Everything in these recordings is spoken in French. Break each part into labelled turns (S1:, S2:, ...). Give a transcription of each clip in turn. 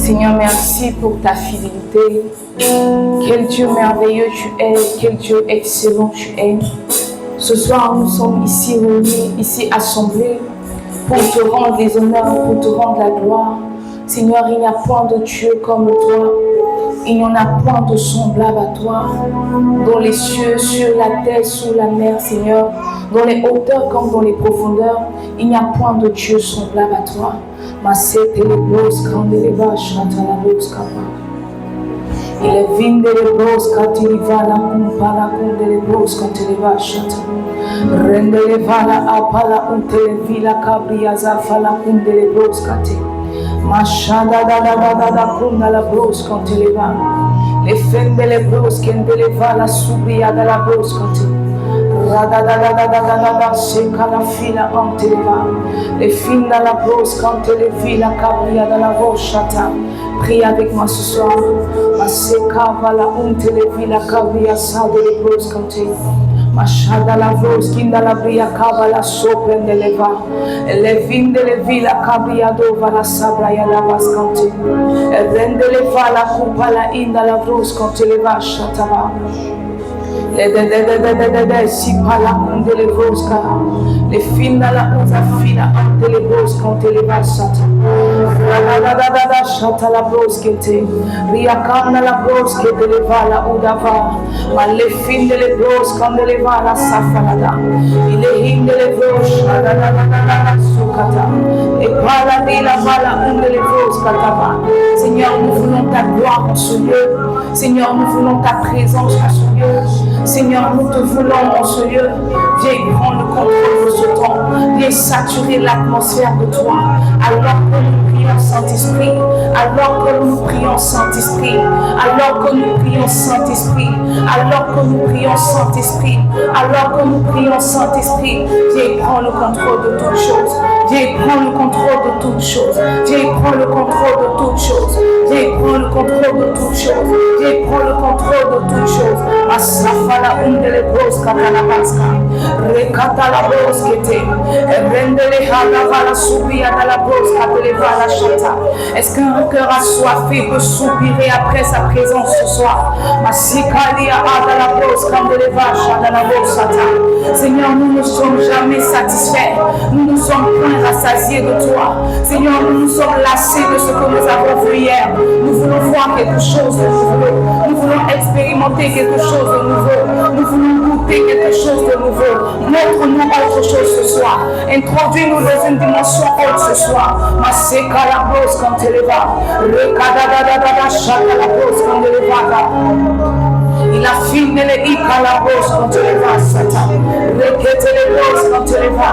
S1: Seigneur, merci pour ta fidélité. Quel Dieu merveilleux tu es, quel Dieu excellent tu es. Ce soir, nous sommes ici réunis, ici assemblés, pour te rendre les honneurs, pour te rendre la gloire. Seigneur, il n'y a point de Dieu comme toi. Il n'y en a point de semblable à toi. Dans les cieux, sur la terre, sous la mer, Seigneur, dans les hauteurs comme dans les profondeurs, il n'y a point de Dieu semblable à toi. Il est vinde les bros quand il va la kumpala kunde les bros quand il va chata. Rende les vala apala unte les vila cabria zafala kunde les bros kate. Machada da da da da da kunda la bros quand il va. Les fende les bros kende les vala subia da la bros quand il. Rada da da da da da da da seka la fila ante les va. Les finda la bros quand il vila cabria da la bros chata. Prie avec moi ce soir. Maseka vala unte le vila kavia sa de le bros kante. Machada la vos kinda la bria kavala sopen de leva. Le vinde le vila kabria dova la sabra ya la vas kante. Rende le vala kupala inda la vos kante le va shatava. Le si pala unde le vos ka. Le finda la uza fina ante le vos kante le va sata. Da shata la bros kete riakana la bros kete le vala udava ma le fin de le bros quand le vala safanada il est hinde le bros da sukata et pala di la vala unde le bros katava. Seigneur, nous voulons ta gloire en ce lieu. Seigneur, nous voulons ta présence en ce lieu. Seigneur, nous te voulons en ce lieu. Viens prendre le contrôle de ce temps. Viens saturer l'atmosphère de toi. Alors que nous prions Saint-Esprit, alors que nous prions Saint-Esprit, alors que nous prions Saint-Esprit, alors que nous prions Saint-Esprit, alors que nous prions Saint-Esprit, viens prendre le contrôle de toutes choses. Viens prendre le contrôle de toutes choses. Viens prendre le contrôle de toutes choses. Viens prendre le contrôle de toutes choses. Viens prendre le contrôle de toutes choses. Asafala undele bros katalabaska. Rekata la bros kete. Rendele halavala subia de la bros kateleva la chata. Est-ce qu'un cœur assoiffé peut soupirer après sa présence ce soir? Masikalia ada la bros kandeleva chata la bros sata. Seigneur, nous ne sommes jamais satisfaits. Nous ne sommes point rassasiés de toi. Seigneur, nous sommes lassés de ce que nous avons vu hier. Nous voulons voir quelque chose de nouveau. Nous voulons expérimenter quelque chose de nouveau. Nous voulons goûter quelque chose de nouveau. Montre-nous autre chose ce soir. Introduis-nous dans une dimension haute ce soir. Maseka la bros quand elle va. Rekadadadadada chata la bros quand elle va. Il a filmé les ika la bros quand elle va. Satan. Rekete les bros quand elle va.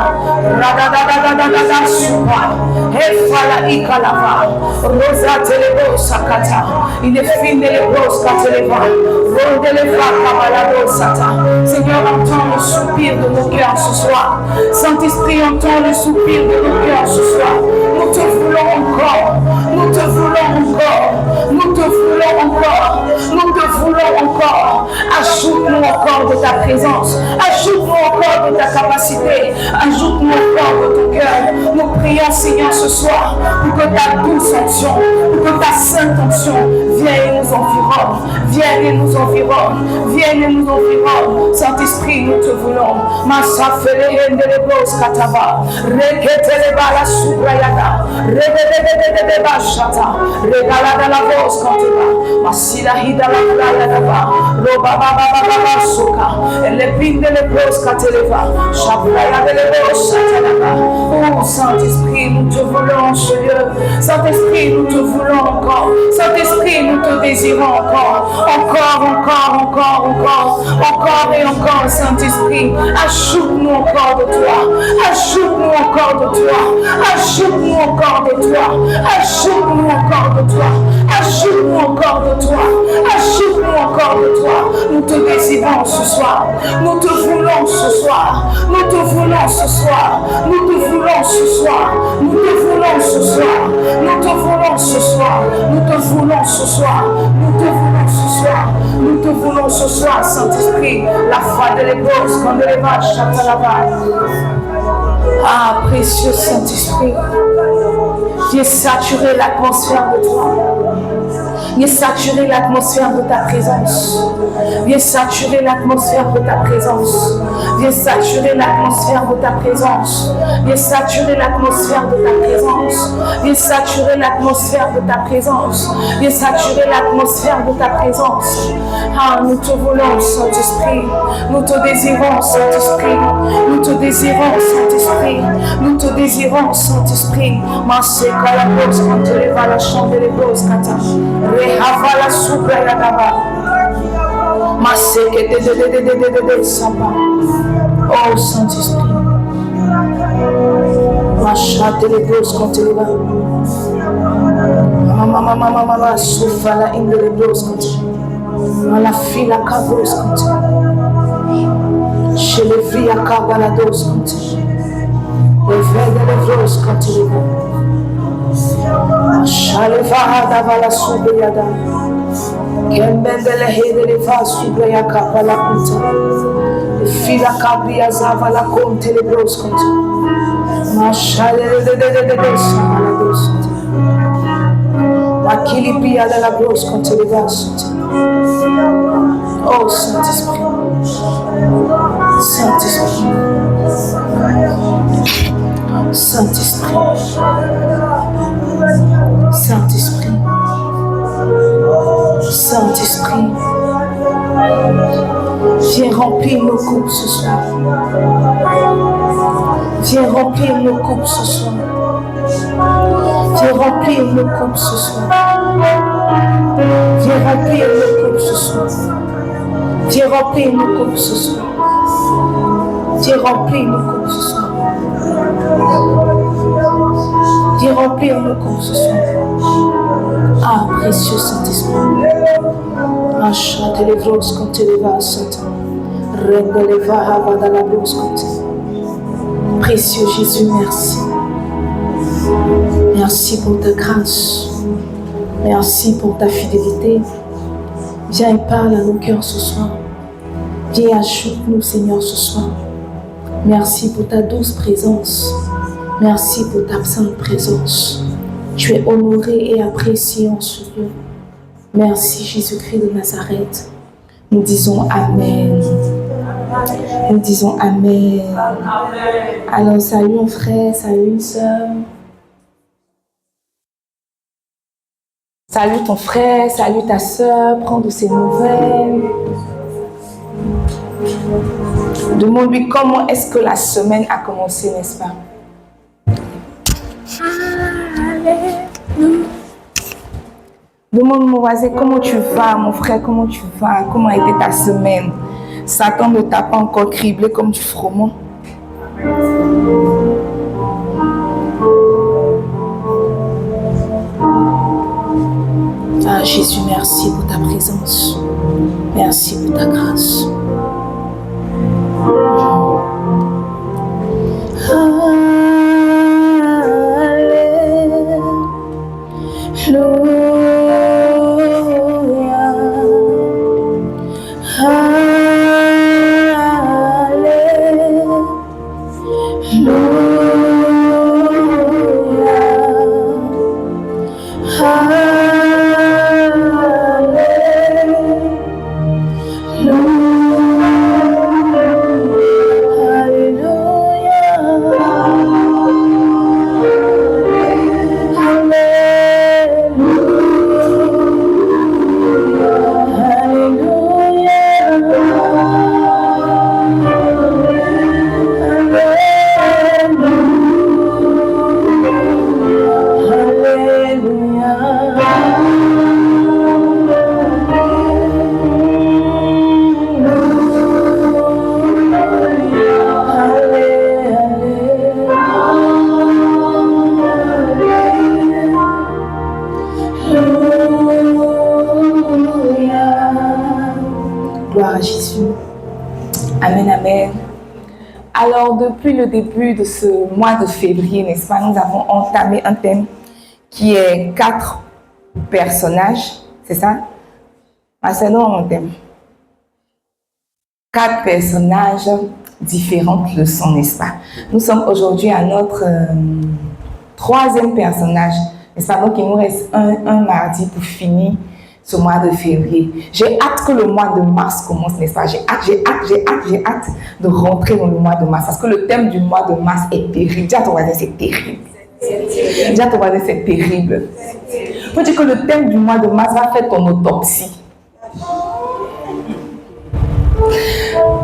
S1: Radadadadadada supa. Hefala ika la va. Rosa telebo sakata. Il est filmé les bros quand elle va. Ronde les va kabalado satan. Seigneur, entends le soupir de nos cœurs ce soir. Saint-Esprit, entends le soupir de nos cœurs ce soir. Nous te voulons encore. Nous te voulons encore. Nous te voulons encore. Nous te voulons encore. Ajoute-nous encore de ta présence. Ajoute-nous encore de ta capacité. Ajoute-nous encore de ton cœur. Nous prions, Seigneur, ce soir pour que ta douce onction, pour que ta sainte onction vienne et nous environne. Vienne et nous environne. Vienne et nous environne. Saint-Esprit, nous te voulons. Masafele hendele bros kataba. Reketele bala subrayada. Rebebebebebe bashata. Regalada la bros kanteba. Masila hida la playa daba. Roba baba baba soka. Elle pinde les bros kateleva. Shabraya de les bros satanaba. Oh Saint-Esprit, nous te voulons en ce lieu. Saint-Esprit, nous te voulons encore. Saint-Esprit, nous te désirons encore. Encore et encore, Saint-Esprit. Ajoute-nous encore de toi. Ajoute-nous encore de toi. Ajoute-nous encore de toi. Ajoute-nous encore de toi. Ajoute-nous encore de toi. Ajoute-nous encore de toi. Nous te désirons ce soir. Nous te voulons ce soir. Nous te voulons ce soir. Nous te voulons ce soir. Nous te voulons ce soir. Nous te voulons ce soir. Nous te voulons ce soir. Nous te voulons ce soir. Nous te voulons ce soir, Saint-Esprit. La foi de l'épouse, quand elle va, chante la base. Ah, précieux Saint-Esprit. Viens saturer l'atmosphère de toi. Viens saturer l'atmosphère de ta présence. Viens saturer l'atmosphère de ta présence. Viens saturer l'atmosphère de ta présence. Viens saturer l'atmosphère de ta présence. Viens saturer l'atmosphère de ta présence. Viens saturer l'atmosphère de ta présence. Ah, nous te voulons, Saint-Esprit. Nous te désirons, Saint-Esprit. Nous te désirons, Saint-Esprit. Nous te désirons, Saint-Esprit. Maseka la bosse quand tu lèves la chambre des bosses, Kata. Rehava la soupe et la daba. Maseke de samba. Oh, Saint-Esprit. Machate les bosses quand tu lèves. Mama, souffle la inde les bosses quand tu lèves. La fille la cabros quand tu lèves. Chez les filles à cabalados quand tu lèves. Les veilles de l'évrose quand tu lèves. Shaleva davala subeyada. Kembendele hedele va subeya kapala kuta. Fila kabria zavala konte le bros konta. Mashale de samala dosita. Makili pia de la bros konte le vasita. Oh Saint-Esprit. Saint-Esprit. Saint-Esprit. Saint-Esprit. Saint-Esprit. Viens remplir nos coupes ce soir. Viens remplir nos coupes ce soir. Viens remplir nos coupes ce soir. Viens remplir nos coupes ce soir. Viens remplir nos coupes ce soir. Viens remplir nos coupes ce soir. Viens remplir nos coupes ce soir. Ah, précieux Saint-Esprit. Achate les vrosses quand tu les vas, Satan. Rende les va dans la brosse quand tu. Précieux Jésus, merci. Merci pour ta grâce. Merci pour ta fidélité. Viens et parle à nos cœurs ce soir. Viens ajoute-nous, Seigneur, ce soir. Merci pour ta douce présence. Merci pour ta sainte présence. Tu es honoré et apprécié en ce lieu. Merci Jésus-Christ de Nazareth. Nous disons Amen. Nous disons Amen. Alors salut mon frère, salut une sœur. Salut ton frère, salut ta sœur, prends de ses nouvelles. Demande-lui comment est-ce que la semaine a commencé, n'est-ce pas? Demande mon voisin comment tu vas, mon frère, comment tu vas, comment a été ta semaine. Satan ne t'a pas encore criblé comme du froment. Ah Jésus, merci pour ta présence. Merci pour ta grâce. Alors, depuis le début de ce mois de février, n'est-ce pas, nous avons entamé un thème qui est 4 personnages, c'est ça? C'est un thème. 4 personnages, différentes leçons, n'est-ce pas? Nous sommes aujourd'hui à notre troisième personnage, n'est-ce pas? Donc, il nous reste un mardi pour finir ce mois de février. J'ai hâte que le mois de mars commence, n'est-ce pas? J'ai hâte de rentrer dans le mois de mars. Parce que le thème du mois de mars est terrible. Dis à ton voisin, c'est terrible. Dis à ton voisin, c'est terrible. Il faut dire que le thème du mois de mars va faire ton autopsie.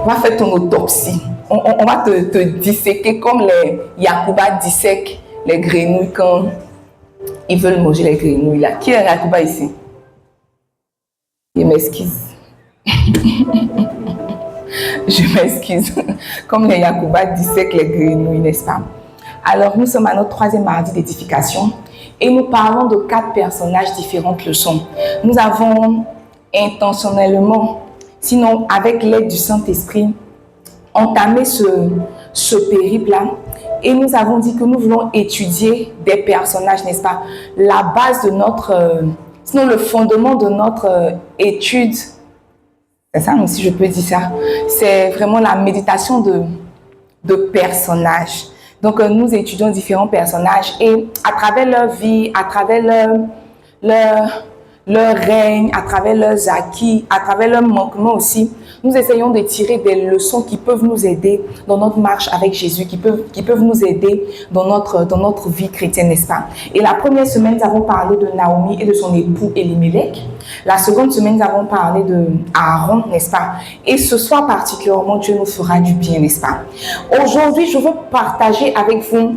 S1: Va faire ton autopsie. On va te disséquer comme les Yacouba dissèquent les grenouilles quand ils veulent manger les grenouilles là. Qui est Yacouba ici? Je m'excuse. Je m'excuse. Comme les Yacouba dissèquent les grenouilles, n'est-ce pas? Alors, nous sommes à notre troisième mardi d'édification et nous parlons de 4 personnages différentes leçons. Nous avons intentionnellement, sinon avec l'aide du Saint-Esprit, entamé ce périple-là et nous avons dit que nous voulons étudier des personnages, n'est-ce pas? La base de notre, sinon le fondement de notre étude, c'est ça, si je peux dire ça, c'est vraiment la méditation de personnages. Donc, nous étudions différents personnages et à travers leur vie, à travers leur règne, à travers leurs acquis, à travers leurs manquements aussi, nous essayons de tirer des leçons qui peuvent nous aider dans notre marche avec Jésus, qui peuvent nous aider dans notre vie chrétienne, n'est-ce pas? Et la première semaine, nous avons parlé de Naomi et de son époux Elimelech. La seconde semaine, nous avons parlé de Aaron, n'est-ce pas? Et ce soir particulièrement, Dieu nous fera du bien, n'est-ce pas? Aujourd'hui, je veux partager avec vous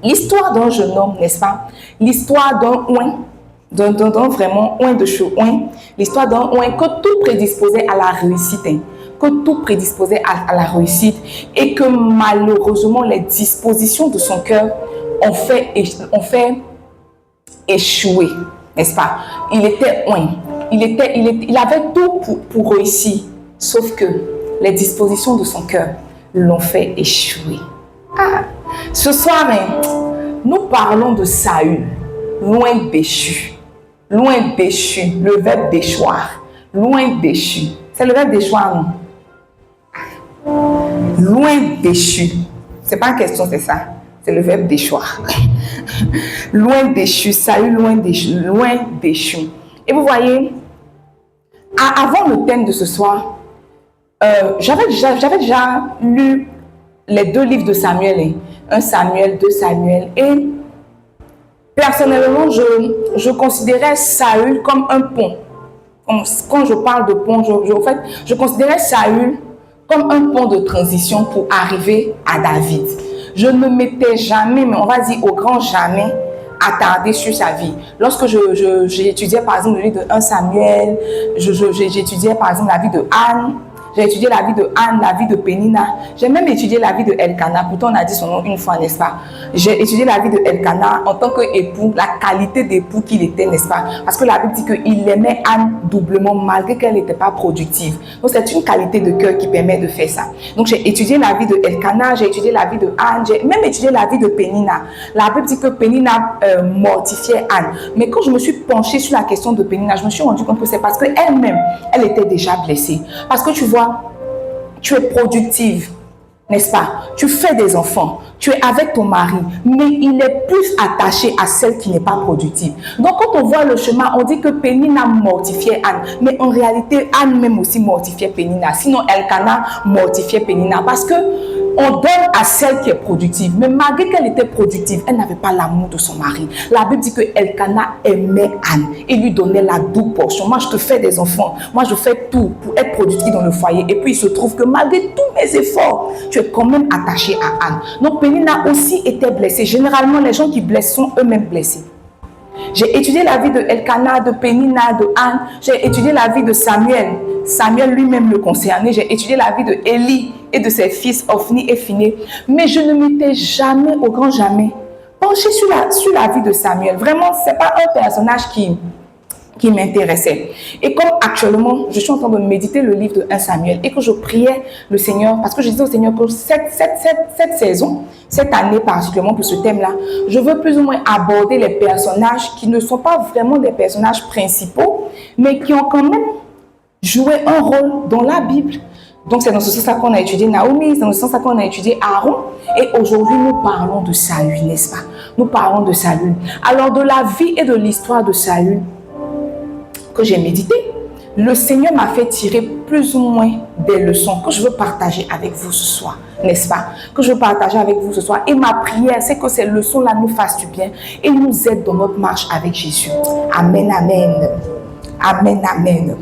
S1: l'histoire d'un jeune homme, n'est-ce pas? L'histoire d'un oint. Vraiment oint de chou, oint, l'histoire d'un oint que tout prédisposait à la réussite, hein, que tout prédisposait à la réussite et que malheureusement les dispositions de son cœur ont fait échouer, n'est-ce pas? Il était oint, il avait tout pour réussir, sauf que les dispositions de son cœur l'ont fait échouer. Ah, ce soir, hein, nous parlons de Saül, loin déchu. Loin déchu, le verbe déchoir. Loin déchu. C'est le verbe déchoir, non? Loin déchu. C'est pas une question, c'est ça. C'est le verbe déchoir. Loin déchu, Saül, loin déchu. Loin déchu. Et vous voyez, avant le thème de ce soir, j'avais déjà lu les 2 livres de Samuel, hein. 1 Samuel, 2 Samuel, et personnellement, je considérais Saül comme un pont. Quand je parle de pont, je considérais Saül comme un pont de transition pour arriver à David. Je ne m'étais jamais, mais on va dire au grand jamais, attardé sur sa vie. Lorsque j'étudiais par exemple le livre de 1 Samuel, j'étudiais par exemple la vie de Anne, j'ai étudié la vie de Anne, la vie de Pénina. J'ai même étudié la vie de Elkana. Pourtant, on a dit son nom une fois, n'est-ce pas? J'ai étudié la vie de Elkana en tant qu'époux, la qualité d'époux qu'il était, n'est-ce pas? Parce que la Bible dit qu'il aimait Anne doublement, malgré qu'elle n'était pas productive. Donc, c'est une qualité de cœur qui permet de faire ça. Donc, j'ai étudié la vie de Elkana, j'ai étudié la vie de Anne, j'ai même étudié la vie de Pénina. La Bible dit que Pénina mortifiait Anne. Mais quand je me suis penchée sur la question de Pénina, je me suis rendu compte que c'est parce qu'elle-même, elle était déjà blessée. Parce que tu vois, tu es productive, n'est-ce pas? Tu fais des enfants, tu es avec ton mari, mais il est plus attaché à celle qui n'est pas productive. Donc, quand on voit le chemin, on dit que Pénina mortifiait Anne, mais en réalité, Anne même aussi mortifiait Pénina. Sinon, Elkana mortifiait Pénina parce que on donne à celle qui est productive, mais malgré qu'elle était productive, elle n'avait pas l'amour de son mari. La Bible dit que Elkana aimait Anne et lui donnait la double portion. Moi, je te fais des enfants, moi, je fais tout pour être productive dans le foyer. Et puis, il se trouve que malgré tous mes efforts, tu es quand même attaché à Anne. Donc, Pénina aussi était blessée. Généralement, les gens qui blessent sont eux-mêmes blessés. J'ai étudié la vie de Elkana, de Pénina, de Anne. J'ai étudié la vie de Samuel. Samuel lui-même le concernait. J'ai étudié la vie de Élie et de ses fils Ophni et Phiné. Mais je ne m'étais jamais, au grand jamais, penchée sur la vie de Samuel. Vraiment, ce n'est pas un personnage qui m'intéressait. Et comme actuellement, je suis en train de méditer le livre de 1 Samuel et que je priais le Seigneur, parce que je disais au Seigneur que cette saison, cette année particulièrement pour ce thème-là, je veux plus ou moins aborder les personnages qui ne sont pas vraiment des personnages principaux, mais qui ont quand même joué un rôle dans la Bible. Donc c'est dans ce sens-là qu'on a étudié Naomi, c'est dans ce sens-là qu'on a étudié Aaron. Et aujourd'hui, nous parlons de Saül, n'est-ce pas? Nous parlons de Saül. Alors de la vie et de l'histoire de Saül que j'ai médité, le Seigneur m'a fait tirer plus ou moins des leçons que je veux partager avec vous ce soir, n'est-ce pas? Que je veux partager avec vous ce soir. Et ma prière, c'est que ces leçons-là nous fassent du bien et nous aident dans notre marche avec Jésus. Amen, amen. Amen, amen.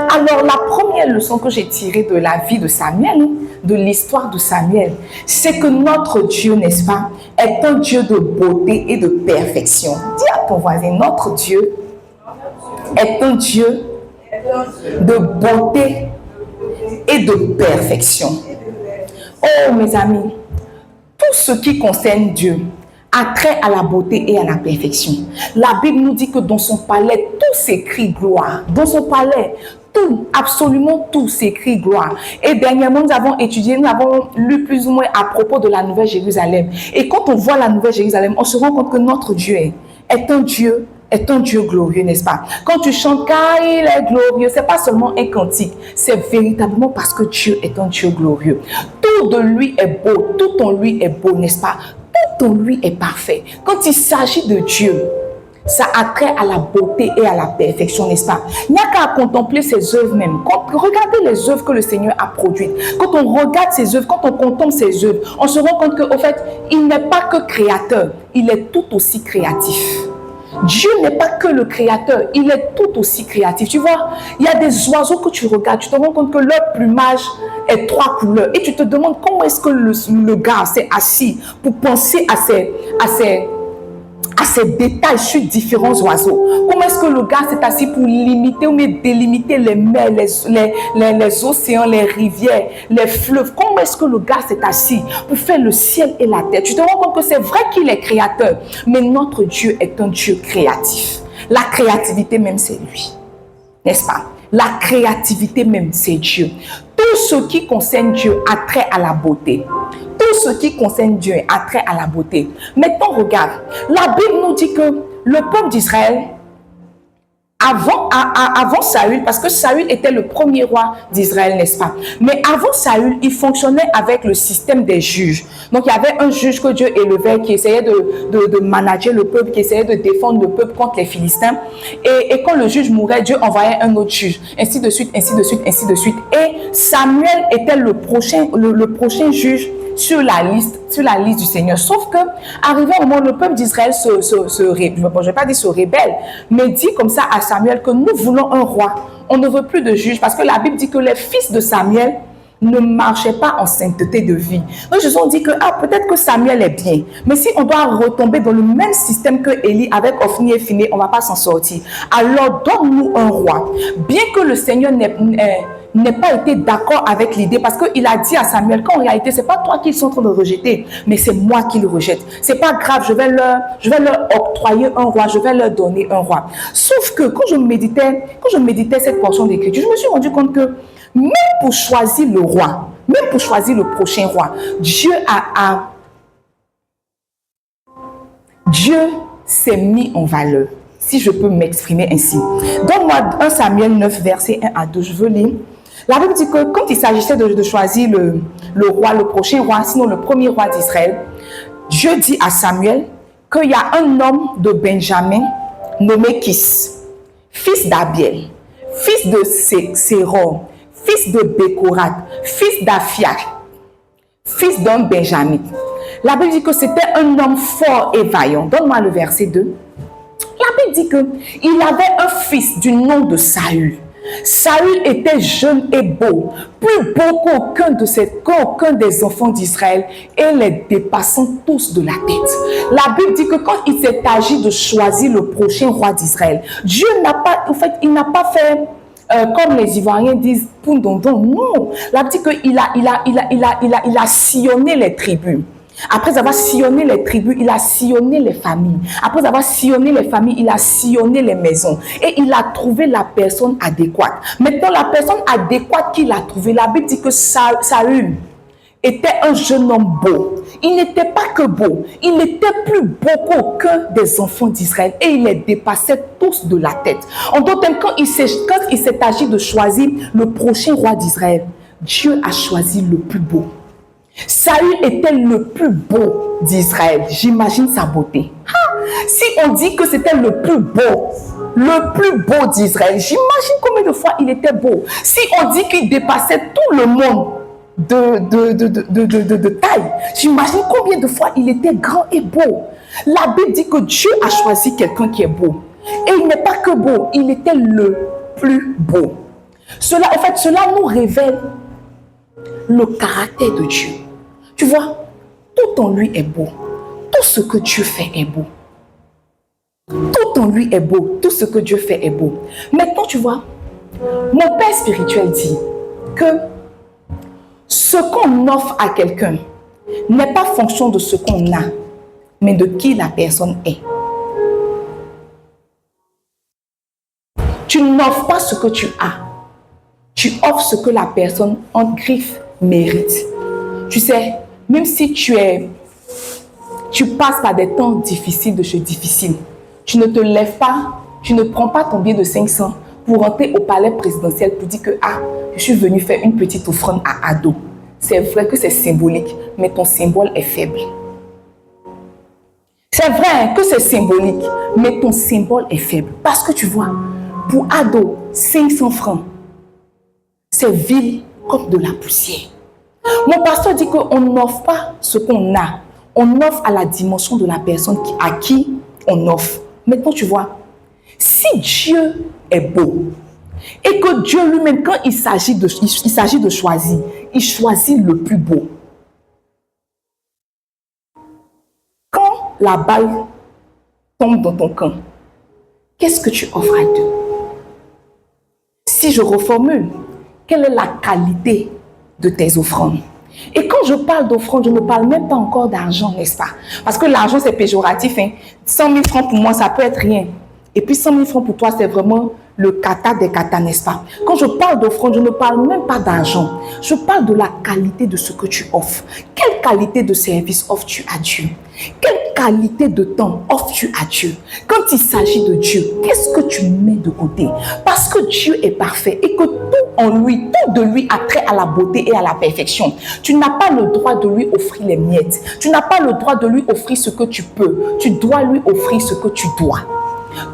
S1: Alors, la première leçon que j'ai tirée de la vie de Samuel, de l'histoire de Samuel, c'est que notre Dieu, n'est-ce pas, est un Dieu de beauté et de perfection. Dis à ton voisin, notre Dieu est un Dieu de beauté et de perfection. Oh, mes amis, tout ce qui concerne Dieu a trait à la beauté et à la perfection. La Bible nous dit que dans son palais, tout s'écrit gloire. Dans son palais, tout, absolument tout s'écrit gloire. Et dernièrement, nous avons étudié, nous avons lu plus ou moins à propos de la Nouvelle Jérusalem. Et quand on voit la Nouvelle Jérusalem, on se rend compte que notre Dieu est un Dieu glorieux, n'est-ce pas? Quand tu chantes, car il est glorieux, c'est pas seulement un cantique, c'est véritablement parce que Dieu est un Dieu glorieux. Tout de lui est beau, tout en lui est beau, n'est-ce pas? Tout en lui est parfait. Quand il s'agit de Dieu, ça a trait à la beauté et à la perfection, n'est-ce pas? Il n'y a qu'à contempler ses œuvres même. Regardez les œuvres que le Seigneur a produites. Quand on regarde ses œuvres, quand on contemple ses œuvres, on se rend compte qu'au fait, il n'est pas que créateur, il est tout aussi créatif. Dieu n'est pas que le créateur, il est tout aussi créatif. Tu vois, il y a des oiseaux que tu regardes, tu te rends compte que leur plumage est 3 couleurs. Et tu te demandes comment est-ce que le gars s'est assis pour penser à ces détails sur différents oiseaux. Comment est-ce que le gars s'est assis pour limiter ou délimiter les mers, les océans, les rivières, les fleuves. Comment est-ce que le gars s'est assis pour faire le ciel et la terre? Tu te rends compte que c'est vrai qu'il est créateur, mais notre Dieu est un Dieu créatif. La créativité même, c'est lui. N'est-ce pas? La créativité même, c'est Dieu. Tout ce qui concerne Dieu a trait à la beauté. Tout ce qui concerne Dieu a trait à la beauté. Maintenant, regarde. La Bible nous dit que le peuple d'Israël, avant Saül, parce que Saül était le premier roi d'Israël, n'est-ce pas? Mais avant Saül, il fonctionnait avec le système des juges. Donc, il y avait un juge que Dieu élevait qui essayait de manager le peuple, qui essayait de défendre le peuple contre les Philistins. Et quand le juge mourait, Dieu envoyait un autre juge. Ainsi de suite, ainsi de suite, ainsi de suite. Et Samuel était le prochain juge sur la liste du Seigneur. Sauf que, arrivé au moment où le peuple d'Israël je vais pas dire se rébelle, mais dit comme ça à Samuel que nous voulons un roi. On ne veut plus de juge parce que la Bible dit que les fils de Samuel ne marchaient pas en sainteté de vie. Donc, ils ont dit que peut-être que Samuel est bien, mais si on doit retomber dans le même système que Élie avec Ophni et Phiné, on ne va pas s'en sortir. Alors, donne-nous un roi. Bien que le Seigneur n'ait pas été d'accord avec l'idée, parce qu'il a dit à Samuel qu'en réalité, ce n'est pas toi qu'ils sont en train de rejeter, mais c'est moi qui le rejette. Ce n'est pas grave, je vais leur octroyer un roi, je vais leur donner un roi. Sauf que quand je méditais cette portion d'écriture, je me suis rendu compte que même pour choisir le roi, même pour choisir le prochain roi, Dieu s'est mis en valeur, si je peux m'exprimer ainsi. Donne-moi 1 Samuel 9, verset 1 à 2, je veux lire. La Bible dit que quand il s'agissait de choisir le roi, le prochain roi, sinon le premier roi d'Israël, Dieu dit à Samuel qu'il y a un homme de Benjamin nommé Kis, fils d'Abiel, fils de Séror, fils de Bécorat, fils d'Aphia, fils d'un Benjamin. La Bible dit que c'était un homme fort et vaillant. Donne-moi le verset 2. La Bible dit qu'il avait un fils du nom de Saül. Saül était jeune et beau, plus beau qu'aucun des enfants d'Israël, et les dépassant tous de la tête. La Bible dit que quand il s'est agi de choisir le prochain roi d'Israël, Dieu n'a pas, il n'a pas fait comme les Ivoiriens disent, Poundondon. Non, la Bible dit qu'il a sillonné les tribus. Après avoir sillonné les tribus, il a sillonné les familles. Après avoir sillonné les familles, il a sillonné les maisons. Et il a trouvé la personne adéquate. Maintenant, la personne adéquate qu'il a trouvée, la Bible dit que Saül était un jeune homme beau. Il n'était pas que beau, il était plus beau qu'aucun des enfants d'Israël. Et il les dépassait tous de la tête. En d'autres termes, quand il s'est agi de choisir le prochain roi d'Israël, Dieu a choisi le plus beau. Saül était le plus beau d'Israël. J'imagine sa beauté. Si on dit que c'était le plus beau d'Israël, j'imagine combien de fois il était beau. Si on dit qu'il dépassait tout le monde de taille, j'imagine combien de fois il était grand et beau. La Bible dit que Dieu a choisi quelqu'un qui est beau. Et il n'est pas que beau, il était le plus beau. Cela nous révèle le caractère de Dieu. Tu vois, tout en lui est beau. Tout ce que Dieu fait est beau. Tout en lui est beau. Tout ce que Dieu fait est beau. Maintenant, tu vois, mon père spirituel dit que ce qu'on offre à quelqu'un n'est pas fonction de ce qu'on a, mais de qui la personne est. Tu n'offres pas ce que tu as. Tu offres ce que la personne en griffe mérite. Tu sais, même si tu passes par des temps difficiles de chez difficiles, tu ne te lèves pas, tu ne prends pas ton billet de 500 pour rentrer au palais présidentiel pour dire que je suis venu faire une petite offrande à Ado. C'est vrai que c'est symbolique, mais ton symbole est faible. C'est vrai que c'est symbolique, mais ton symbole est faible. Parce que tu vois, pour Ado, 500 francs, c'est vil comme de la poussière. Mon pasteur dit qu'on n'offre pas ce qu'on a. On offre à la dimension de la personne à qui on offre. Maintenant, tu vois, si Dieu est beau et que Dieu lui-même, quand il s'agit de choisir, il choisit le plus beau. Quand la balle tombe dans ton camp, qu'est-ce que tu offres à Dieu? Si je reformule, quelle est la qualité de tes offrandes? Et quand je parle d'offrande, je ne parle même pas encore d'argent, n'est-ce pas? Parce que l'argent, c'est péjoratif. 100 000 francs pour moi, ça peut être rien. Et puis 100 000 francs pour toi, c'est vraiment le kata des katas, n'est-ce pas? Quand je parle d'offrande, je ne parle même pas d'argent. Je parle de la qualité de ce que tu offres. Quelle qualité de service offres-tu à Dieu? Quelle qualité de temps offres-tu à Dieu? Quand il s'agit de Dieu, qu'est-ce que tu mets de côté? Parce que Dieu est parfait et que tout en lui, tout de lui a trait à la beauté et à la perfection. Tu n'as pas le droit de lui offrir les miettes. Tu n'as pas le droit de lui offrir ce que tu peux. Tu dois lui offrir ce que tu dois.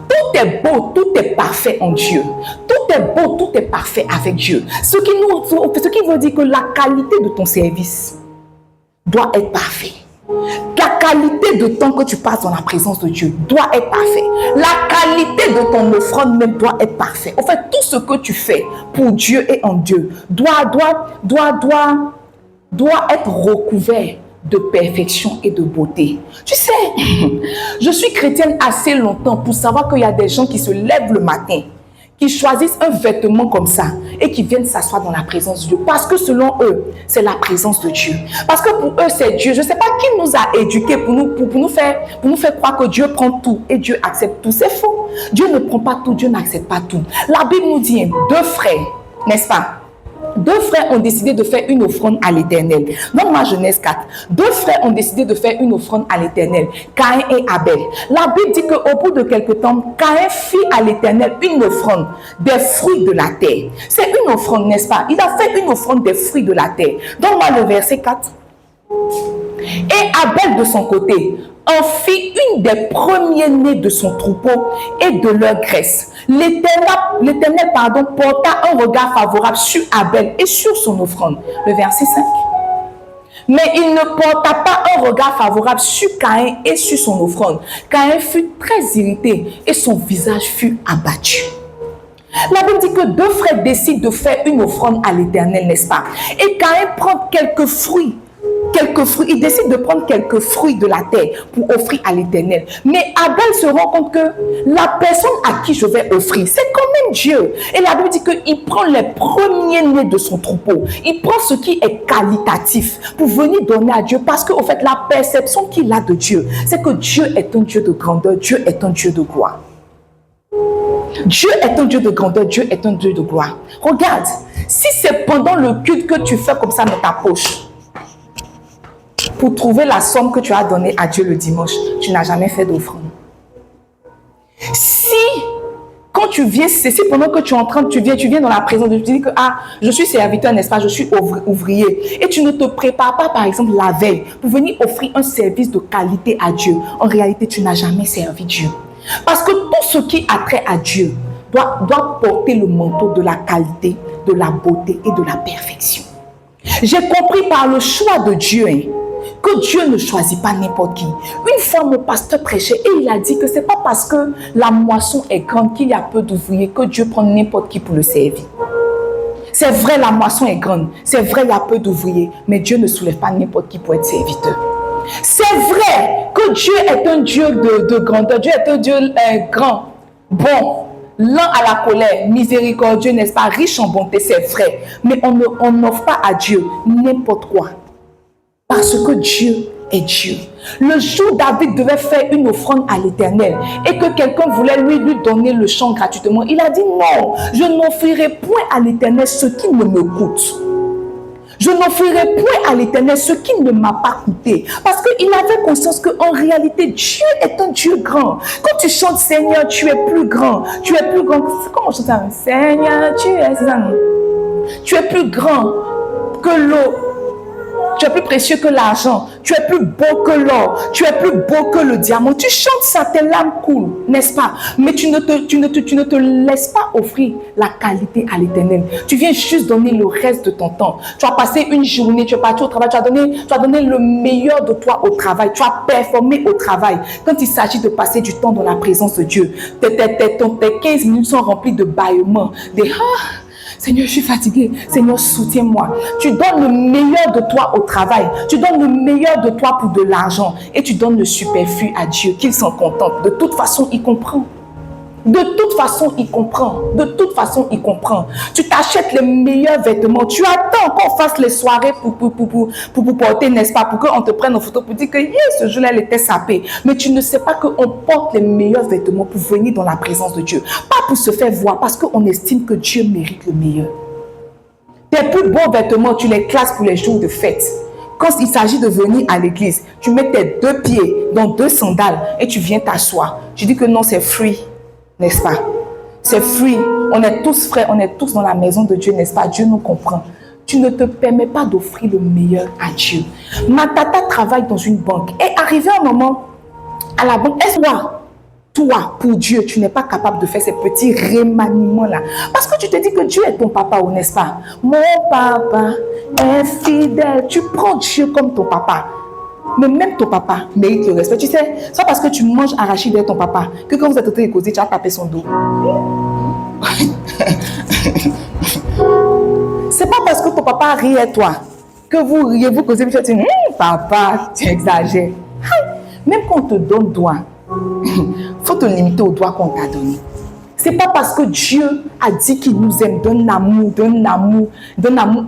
S1: Tout est beau, tout est parfait en Dieu. Tout est beau, tout est parfait avec Dieu. Ce qui veut dire que la qualité de ton service doit être parfaite. La qualité de temps que tu passes dans la présence de Dieu doit être parfaite. La qualité de ton offrande même doit être parfaite. En fait, tout ce que tu fais pour Dieu et en Dieu doit être recouvert de perfection et de beauté. Tu sais, je suis chrétienne assez longtemps pour savoir qu'il y a des gens qui se lèvent le matin, qui choisissent un vêtement comme ça et qui viennent s'asseoir dans la présence de Dieu. Parce que selon eux, c'est la présence de Dieu. Parce que pour eux, c'est Dieu. Je ne sais pas qui nous a éduqués pour nous faire croire que Dieu prend tout et Dieu accepte tout. C'est faux. Dieu ne prend pas tout, Dieu n'accepte pas tout. La Bible nous dit, deux frères, n'est-ce pas? Deux frères ont décidé de faire une offrande à l'Éternel. Dans ma Genèse 4, deux frères ont décidé de faire une offrande à l'Éternel, Caïn et Abel. La Bible dit qu'au bout de quelque temps, Caïn fit à l'Éternel une offrande des fruits de la terre. C'est une offrande, n'est-ce pas? Il a fait une offrande des fruits de la terre. Donne-moi le verset 4. Et Abel de son côté en fit une des premiers-nés de son troupeau et de leur graisse. L'Éternel, porta un regard favorable sur Abel et sur son offrande. Le verset 5. Mais il ne porta pas un regard favorable sur Caïn et sur son offrande. Caïn fut très irrité et son visage fut abattu. La Bible dit que deux frères décident de faire une offrande à l'Éternel, n'est-ce pas? Et Caïn prend quelques fruits. Il décide de prendre quelques fruits de la terre pour offrir à l'Éternel. Mais Abel se rend compte que la personne à qui je vais offrir, c'est quand même Dieu. Et la Bible dit qu'il prend les premiers-nés de son troupeau. Il prend ce qui est qualitatif pour venir donner à Dieu. Parce qu'en fait, la perception qu'il a de Dieu, c'est que Dieu est un Dieu de grandeur, Dieu est un Dieu de gloire. Dieu est un Dieu de grandeur, Dieu est un Dieu de gloire. Regarde, si c'est pendant le culte que tu fais comme ça dans ta poche, pour trouver la somme que tu as donnée à Dieu le dimanche, tu n'as jamais fait d'offrande. Si, quand quand tu viens, c'est si pendant que tu es en train, tu viens dans la présence de Dieu, tu dis que je suis serviteur, n'est-ce pas, je suis ouvrier. Et tu ne te prépares pas, par exemple, la veille pour venir offrir un service de qualité à Dieu. En réalité, tu n'as jamais servi Dieu. Parce que tout ce qui a trait à Dieu doit porter le manteau de la qualité, de la beauté et de la perfection. J'ai compris par le choix de Dieu que Dieu ne choisit pas n'importe qui. Une fois, mon pasteur prêchait et il a dit que ce n'est pas parce que la moisson est grande qu'il y a peu d'ouvriers que Dieu prend n'importe qui pour le servir. C'est vrai, la moisson est grande. C'est vrai, il y a peu d'ouvriers. Mais Dieu ne soulève pas n'importe qui pour être serviteur. C'est vrai que Dieu est un Dieu de grandeur. Dieu est un Dieu grand, bon, lent à la colère, miséricordieux, n'est-ce pas, riche en bonté, c'est vrai. Mais on n'offre pas à Dieu n'importe quoi. Parce que Dieu est Dieu. Le jour où David devait faire une offrande à l'Éternel et que quelqu'un voulait lui donner le champ gratuitement, il a dit non, je n'offrirai point à l'Éternel ce qui ne me coûte. Je n'offrirai point à l'Éternel ce qui ne m'a pas coûté. Parce qu'il avait conscience qu'en réalité, Dieu est un Dieu grand. Quand tu chantes Seigneur, tu es plus grand. Tu es plus grand. C'est comment on chante ça? Seigneur, tu es ça. Tu es plus grand que l'eau. Tu es plus précieux que l'argent. Tu es plus beau que l'or. Tu es plus beau que le diamant. Tu chantes ça, tes larmes coulent, n'est-ce pas? Mais tu ne te laisses pas offrir la qualité à l'Éternel. Tu viens juste donner le reste de ton temps. Tu as passé une journée, tu es parti au travail, tu as donné le meilleur de toi au travail. Tu as performé au travail. Quand il s'agit de passer du temps dans la présence de Dieu, tes 15 minutes sont remplies de bâillements, des Seigneur, je suis fatiguée. Seigneur, soutiens-moi. Tu donnes le meilleur de toi au travail. Tu donnes le meilleur de toi pour de l'argent. Et tu donnes le superflu à Dieu, qu'il s'en contente. De toute façon, il comprend. De toute façon, il comprend. De toute façon, il comprend. Tu t'achètes les meilleurs vêtements. Tu attends qu'on fasse les soirées pour porter, n'est-ce pas? Pour qu'on te prenne en photo pour dire que ce jour-là, elle était sapée. Mais tu ne sais pas qu'on porte les meilleurs vêtements pour venir dans la présence de Dieu. Pas pour se faire voir, parce qu'on estime que Dieu mérite le meilleur. Tes plus beaux vêtements, tu les classes pour les jours de fête. Quand il s'agit de venir à l'église, tu mets tes 2 pieds dans 2 sandales et tu viens t'asseoir. Je dis que non, c'est free. N'est-ce pas? C'est free. On est tous frères, on est tous dans la maison de Dieu, n'est-ce pas? Dieu nous comprend. Tu ne te permets pas d'offrir le meilleur à Dieu. Ma tata travaille dans une banque. Et arrivé un moment à la banque, est-ce que toi, pour Dieu, tu n'es pas capable de faire ces petits remaniements-là? Parce que tu te dis que Dieu est ton papa, n'est-ce pas? Mon papa est fidèle. Tu prends Dieu comme ton papa. Mais même ton papa mérite le respect. Tu sais, c'est parce que tu manges arachide avec ton papa que quand vous êtes en train de causer, tu vas taper son dos. C'est pas parce que ton papa rit à toi que vous riez, vous causez, vous dites papa, tu exagères. Même quand on te donne doigt, il faut te limiter au doigt qu'on t'a donné. C'est pas parce que Dieu a dit qu'il nous aime d'un amour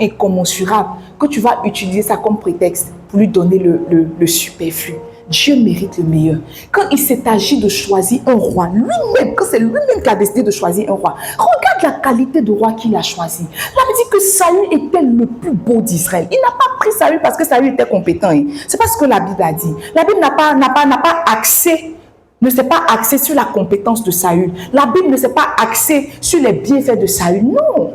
S1: incommensurable que tu vas utiliser ça comme prétexte pour lui donner le superflu. Dieu mérite le meilleur. Quand il s'est agi de choisir un roi, lui-même, quand c'est lui-même qui a décidé de choisir un roi, regarde la qualité de roi qu'il a choisi. Il avait dit que Saül était le plus beau d'Israël. Il n'a pas pris Saül parce que Saül était compétent. C'est pas ce que la Bible a dit. La Bible n'a pas axé. Ne s'est pas axé sur la compétence de Saül. La Bible ne s'est pas axée sur les bienfaits de Saül. Non.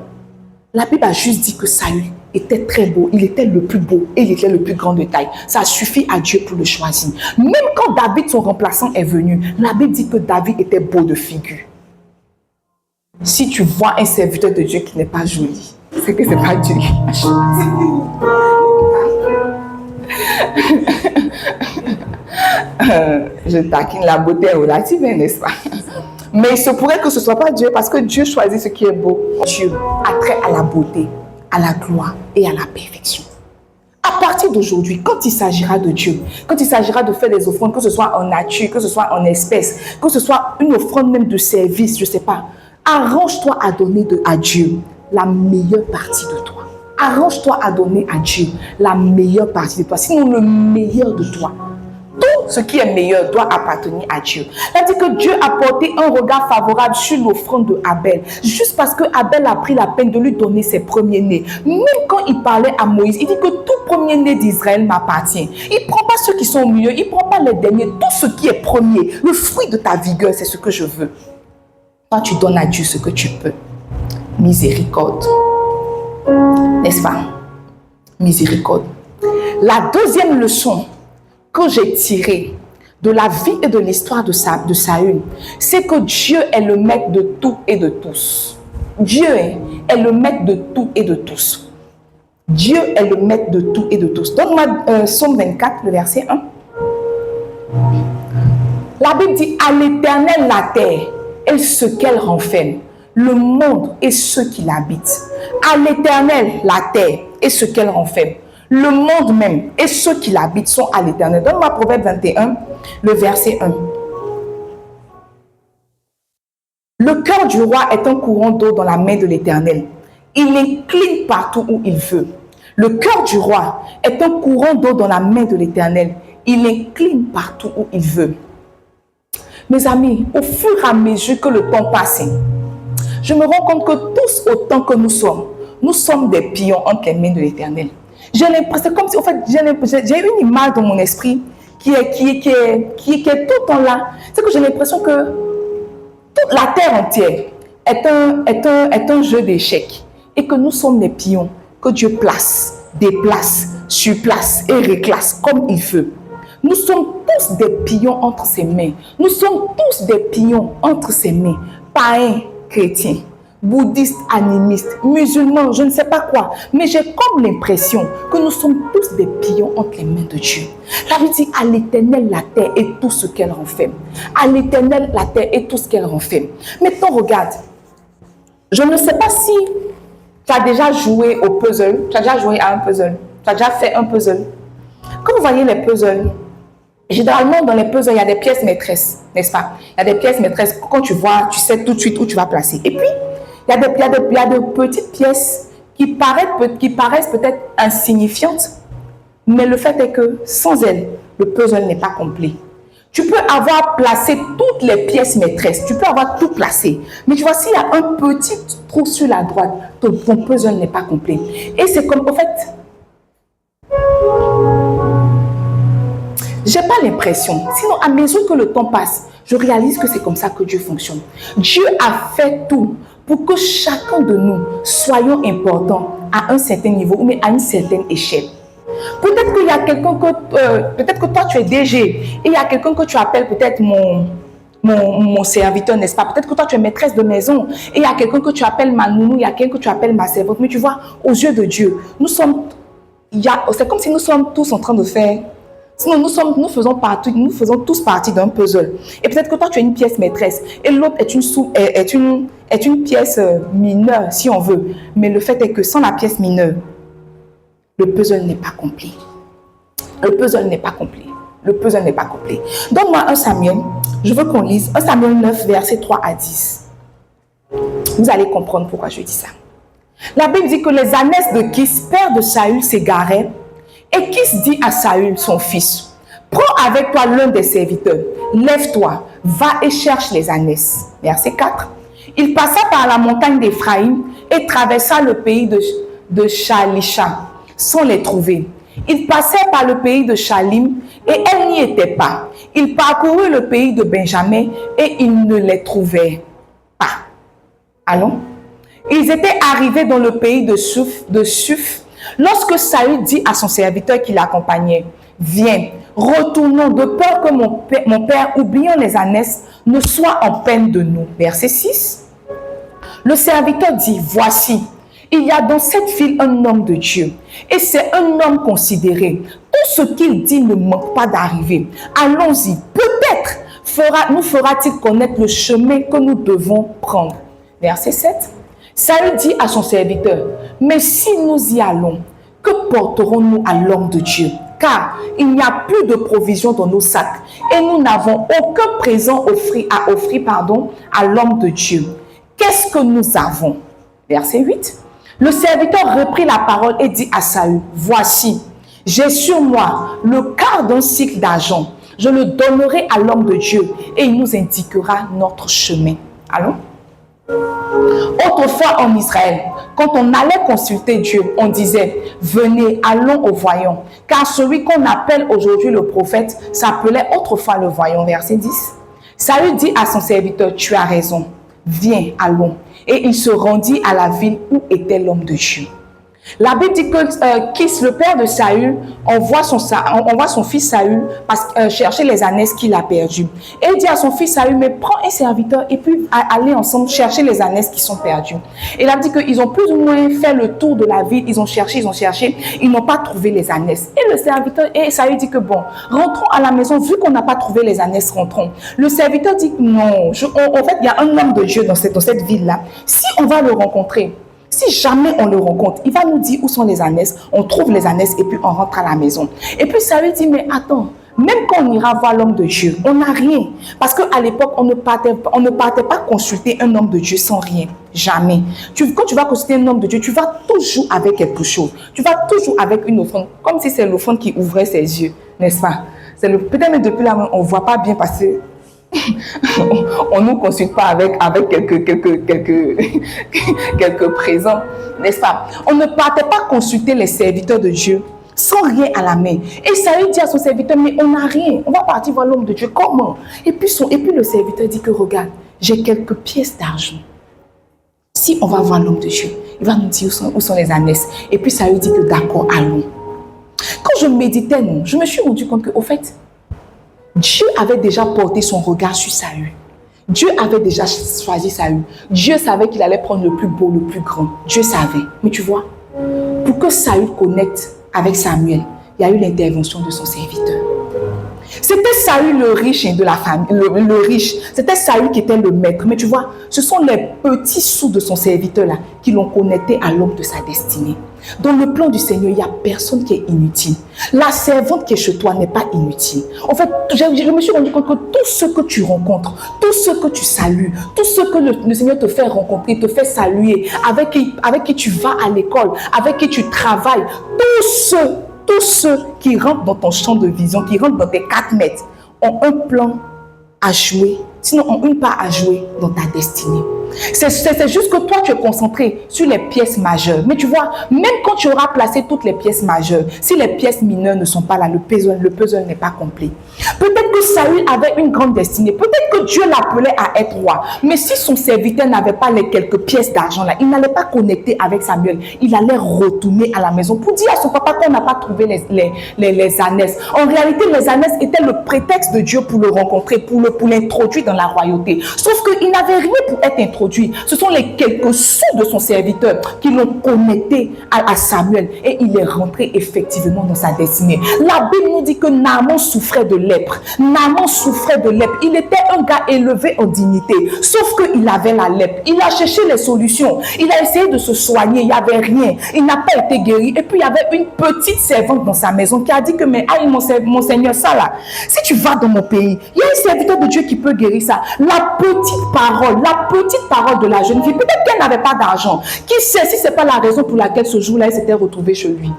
S1: La Bible a juste dit que Saül était très beau. Il était le plus beau et il était le plus grand de taille. Ça suffit à Dieu pour le choisir. Même quand David, son remplaçant, est venu, la Bible dit que David était beau de figure. Si tu vois un serviteur de Dieu qui n'est pas joli, c'est que ce n'est pas Dieu qui l'a choisi. Je taquine, la beauté est relative, n'est-ce pas? Mais il se pourrait que ce ne soit pas Dieu parce que Dieu choisit ce qui est beau. Dieu a trait à la beauté, à la gloire et à la perfection. À partir d'aujourd'hui, quand il s'agira de Dieu, quand il s'agira de faire des offrandes, que ce soit en nature, que ce soit en espèces, que ce soit une offrande même de service, je ne sais pas, arrange-toi à donner à Dieu la meilleure partie de toi. Arrange-toi à donner à Dieu la meilleure partie de toi, sinon le meilleur de toi. Tout ce qui est meilleur doit appartenir à Dieu. Il dit que Dieu a porté un regard favorable sur l'offrande de Abel, juste parce que Abel a pris la peine de lui donner ses premiers-nés. Même quand il parlait à Moïse, il dit que tout premier-né d'Israël m'appartient. Il ne prend pas ceux qui sont au milieu, il ne prend pas les derniers. Tout ce qui est premier, le fruit de ta vigueur, c'est ce que je veux. Toi, tu donnes à Dieu ce que tu peux. Miséricorde. N'est-ce pas? Miséricorde. La deuxième leçon que j'ai tirée de la vie et de l'histoire de Saül, c'est que Dieu est le maître de tout et de tous. Dieu est le maître de tout et de tous. Dieu est le maître de tout et de tous. Donne-moi Psaume 24, le verset 1. La Bible dit, à l'Éternel la terre et ce qu'elle renferme, le monde et ceux qui l'habitent. À l'Éternel la terre et ce qu'elle renferme, le monde même et ceux qui l'habitent sont à l'Éternel. Donne-moi Proverbe 21, le verset 1. Le cœur du roi est un courant d'eau dans la main de l'Éternel. Il incline partout où il veut. Le cœur du roi est un courant d'eau dans la main de l'Éternel. Il incline partout où il veut. Mes amis, au fur et à mesure que le temps passe, je me rends compte que tous autant que nous sommes des pions entre les mains de l'Éternel. J'ai l'impression, comme si, en fait, j'ai une image dans mon esprit qui est tout le temps là. C'est que j'ai l'impression que toute la terre entière est un jeu d'échecs et que nous sommes des pions que Dieu place, déplace, surplace et reclasse comme il veut. Nous sommes tous des pions entre ses mains. Nous sommes tous des pions entre ses mains. Païens, chrétiens, bouddhistes, animistes, musulmans, je ne sais pas quoi. Mais j'ai comme l'impression que nous sommes tous des pions entre les mains de Dieu. La Bible dit, à l'Éternel la terre et tout ce qu'elle renferme. À l'Éternel la terre et tout ce qu'elle renferme. Maintenant, regarde. Je ne sais pas si tu as déjà joué au puzzle. Tu as déjà joué à un puzzle. Tu as déjà fait un puzzle. Quand vous voyez les puzzles, généralement, dans les puzzles, il y a des pièces maîtresses, n'est-ce pas? Il y a des pièces maîtresses. Quand tu vois, tu sais tout de suite où tu vas placer. Et puis, il y a des petites pièces qui paraissent peut-être insignifiantes, mais le fait est que sans elles, le puzzle n'est pas complet. Tu peux avoir placé toutes les pièces maîtresses, tu peux avoir tout placé, mais tu vois, s'il y a un petit trou sur la droite, ton puzzle n'est pas complet. Et c'est comme, en fait, j'ai pas l'impression. Sinon, à mesure que le temps passe, je réalise que c'est comme ça que Dieu fonctionne. Dieu a fait tout pour que chacun de nous soyons importants à un certain niveau ou à une certaine échelle. Peut-être qu'il y a quelqu'un peut-être que toi tu es DG et il y a quelqu'un que tu appelles peut-être mon serviteur, n'est-ce pas? Peut-être que toi tu es maîtresse de maison et il y a quelqu'un que tu appelles ma nounou, il y a quelqu'un que tu appelles ma servante. Mais tu vois, aux yeux de Dieu, c'est comme si nous sommes tous en train de faire. Sinon, nous faisons tous partie d'un puzzle. Et peut-être que toi, tu es une pièce maîtresse et l'autre est une pièce mineure, si on veut. Mais le fait est que sans la pièce mineure, le puzzle n'est pas complet. Le puzzle n'est pas complet. Le puzzle n'est pas complet. Donne-moi 1 Samuel. Je veux qu'on lise 1 Samuel 9, versets 3 à 10. Vous allez comprendre pourquoi je dis ça. La Bible dit que les ânesses de Kis, père de Saül, s'égaraient. Et Kis dit à Saül, son fils, prends avec toi l'un des serviteurs, lève-toi, va et cherche les ânesses. Verset 4. Il passa par la montagne d'Éphraïm et traversa le pays de Shalisha sans les trouver. Il passait par le pays de Shalim et elles n'y étaient pas. Il parcourut le pays de Benjamin et il ne les trouvait pas. Allons. Ils étaient arrivés dans le pays de Suf. Lorsque Saül dit à son serviteur qui l'accompagnait, viens, retournons de peur que mon père, oubliant les ânesses, ne soit en peine de nous. Verset 6. Le serviteur dit, voici, il y a dans cette ville un homme de Dieu et c'est un homme considéré. Tout ce qu'il dit ne manque pas d'arriver. Allons-y, peut-être nous fera-t-il connaître le chemin que nous devons prendre. Verset 7. Saül dit à son serviteur, mais si nous y allons, que porterons-nous à l'homme de Dieu? Car il n'y a plus de provisions dans nos sacs et nous n'avons aucun présent à offrir à l'homme de Dieu. Qu'est-ce que nous avons? Verset 8. Le serviteur reprit la parole et dit à Saül, voici, j'ai sur moi le quart d'un cycle d'argent. Je le donnerai à l'homme de Dieu et il nous indiquera notre chemin. Allons? Autrefois en Israël, quand on allait consulter Dieu, on disait, venez, allons au voyant. Car celui qu'on appelle aujourd'hui le prophète s'appelait autrefois le voyant. Verset 10. Saül dit à son serviteur, tu as raison. viens, allons. Et il se rendit à la ville où était l'homme de Dieu. La Bible dit que Kis, le père de Saül, envoie son fils Saül chercher les ânesses qu'il a perdues. Et il dit à son fils Saül, mais prends un serviteur et puis allez ensemble chercher les ânesses qui sont perdues. Et la Bible dit qu'ils ont plus ou moins fait le tour de la ville, ils ont cherché, ils n'ont pas trouvé les ânesses. Et le serviteur, et Saül dit que bon, rentrons à la maison, vu qu'on n'a pas trouvé les ânesses, rentrons. Le serviteur dit non, en fait, il y a un homme de Dieu dans cette ville-là. Si on va le rencontrer, si jamais on le rencontre, il va nous dire où sont les ânesses, on trouve les ânesses et puis on rentre à la maison. Et puis ça lui dit, mais attends, même quand on ira voir l'homme de Dieu, on n'a rien. Parce qu'à l'époque, on ne partait pas consulter un homme de Dieu sans rien. Jamais. Quand tu vas consulter un homme de Dieu, tu vas toujours avec quelque chose. Tu vas toujours avec une offrande, comme si c'est l'offrande qui ouvrait ses yeux, n'est-ce pas? Peut-être même depuis là, on ne voit pas bien passer. On ne nous consulte pas avec quelques présents, n'est-ce pas? On ne partait pas consulter les serviteurs de Dieu sans rien à la main. Et Saül dit à son serviteur, mais on n'a rien, on va partir voir l'homme de Dieu, comment? Et puis le serviteur dit que regarde, j'ai quelques pièces d'argent. Si on va voir l'homme de Dieu, il va nous dire où sont les ânesses. Et puis Saül dit que d'accord, allons. Quand je méditais, je me suis rendu compte qu'au fait, Dieu avait déjà porté son regard sur Saül. Dieu avait déjà choisi Saül. Dieu savait qu'il allait prendre le plus beau, le plus grand. Dieu savait. Mais tu vois, pour que Saül connecte avec Samuel, il y a eu l'intervention de son serviteur. C'était Saül le riche de la famille, le riche. C'était Saül qui était le maître. Mais tu vois, ce sont les petits sous de son serviteur là qui l'ont connecté à l'homme de sa destinée. Dans le plan du Seigneur, il n'y a personne qui est inutile. La servante qui est chez toi n'est pas inutile. En fait, je me suis rendu compte que tout ce que tu rencontres, tout ce que tu salues, tout ce que le Seigneur te fait rencontrer, te fait saluer, avec qui tu vas à l'école, avec qui tu travailles, tous ceux qui rentrent dans ton champ de vision, qui rentrent dans tes 4 mètres, ont un plan à jouer, sinon ont une part à jouer dans ta destinée. C'est juste que toi, tu es concentré sur les pièces majeures. Mais tu vois, même quand tu auras placé toutes les pièces majeures, si les pièces mineures ne sont pas là, le puzzle n'est pas complet. Peut-être que Saül avait une grande destinée. Peut-être que Dieu l'appelait à être roi. Mais si son serviteur n'avait pas les quelques pièces d'argent là, il n'allait pas connecter avec Samuel. Il allait retourner à la maison pour dire à son papa qu'on n'a pas trouvé les ânesses. En réalité, les ânesses étaient le prétexte de Dieu pour le rencontrer, pour l'introduire dans la royauté. Sauf qu'il n'avait rien pour être introduit. Ce sont les quelques sous de son serviteur qui l'ont connecté à Samuel et il est rentré effectivement dans sa destinée. La Bible nous dit que Naaman souffrait de lèpre. Naaman souffrait de lèpre. Il était un gars élevé en dignité, sauf qu'il avait la lèpre. Il a cherché les solutions. Il a essayé de se soigner. Il n'y avait rien. Il n'a pas été guéri. Et puis il y avait une petite servante dans sa maison qui a dit que mais aïe mon Seigneur, ça là, si tu vas dans mon pays, il y a un serviteur de Dieu qui peut guérir ça. La petite parole de la jeune fille, peut-être qu'elle n'avait pas d'argent. Qui sait si ce n'est pas la raison pour laquelle ce jour-là, elle s'était retrouvée chez lui.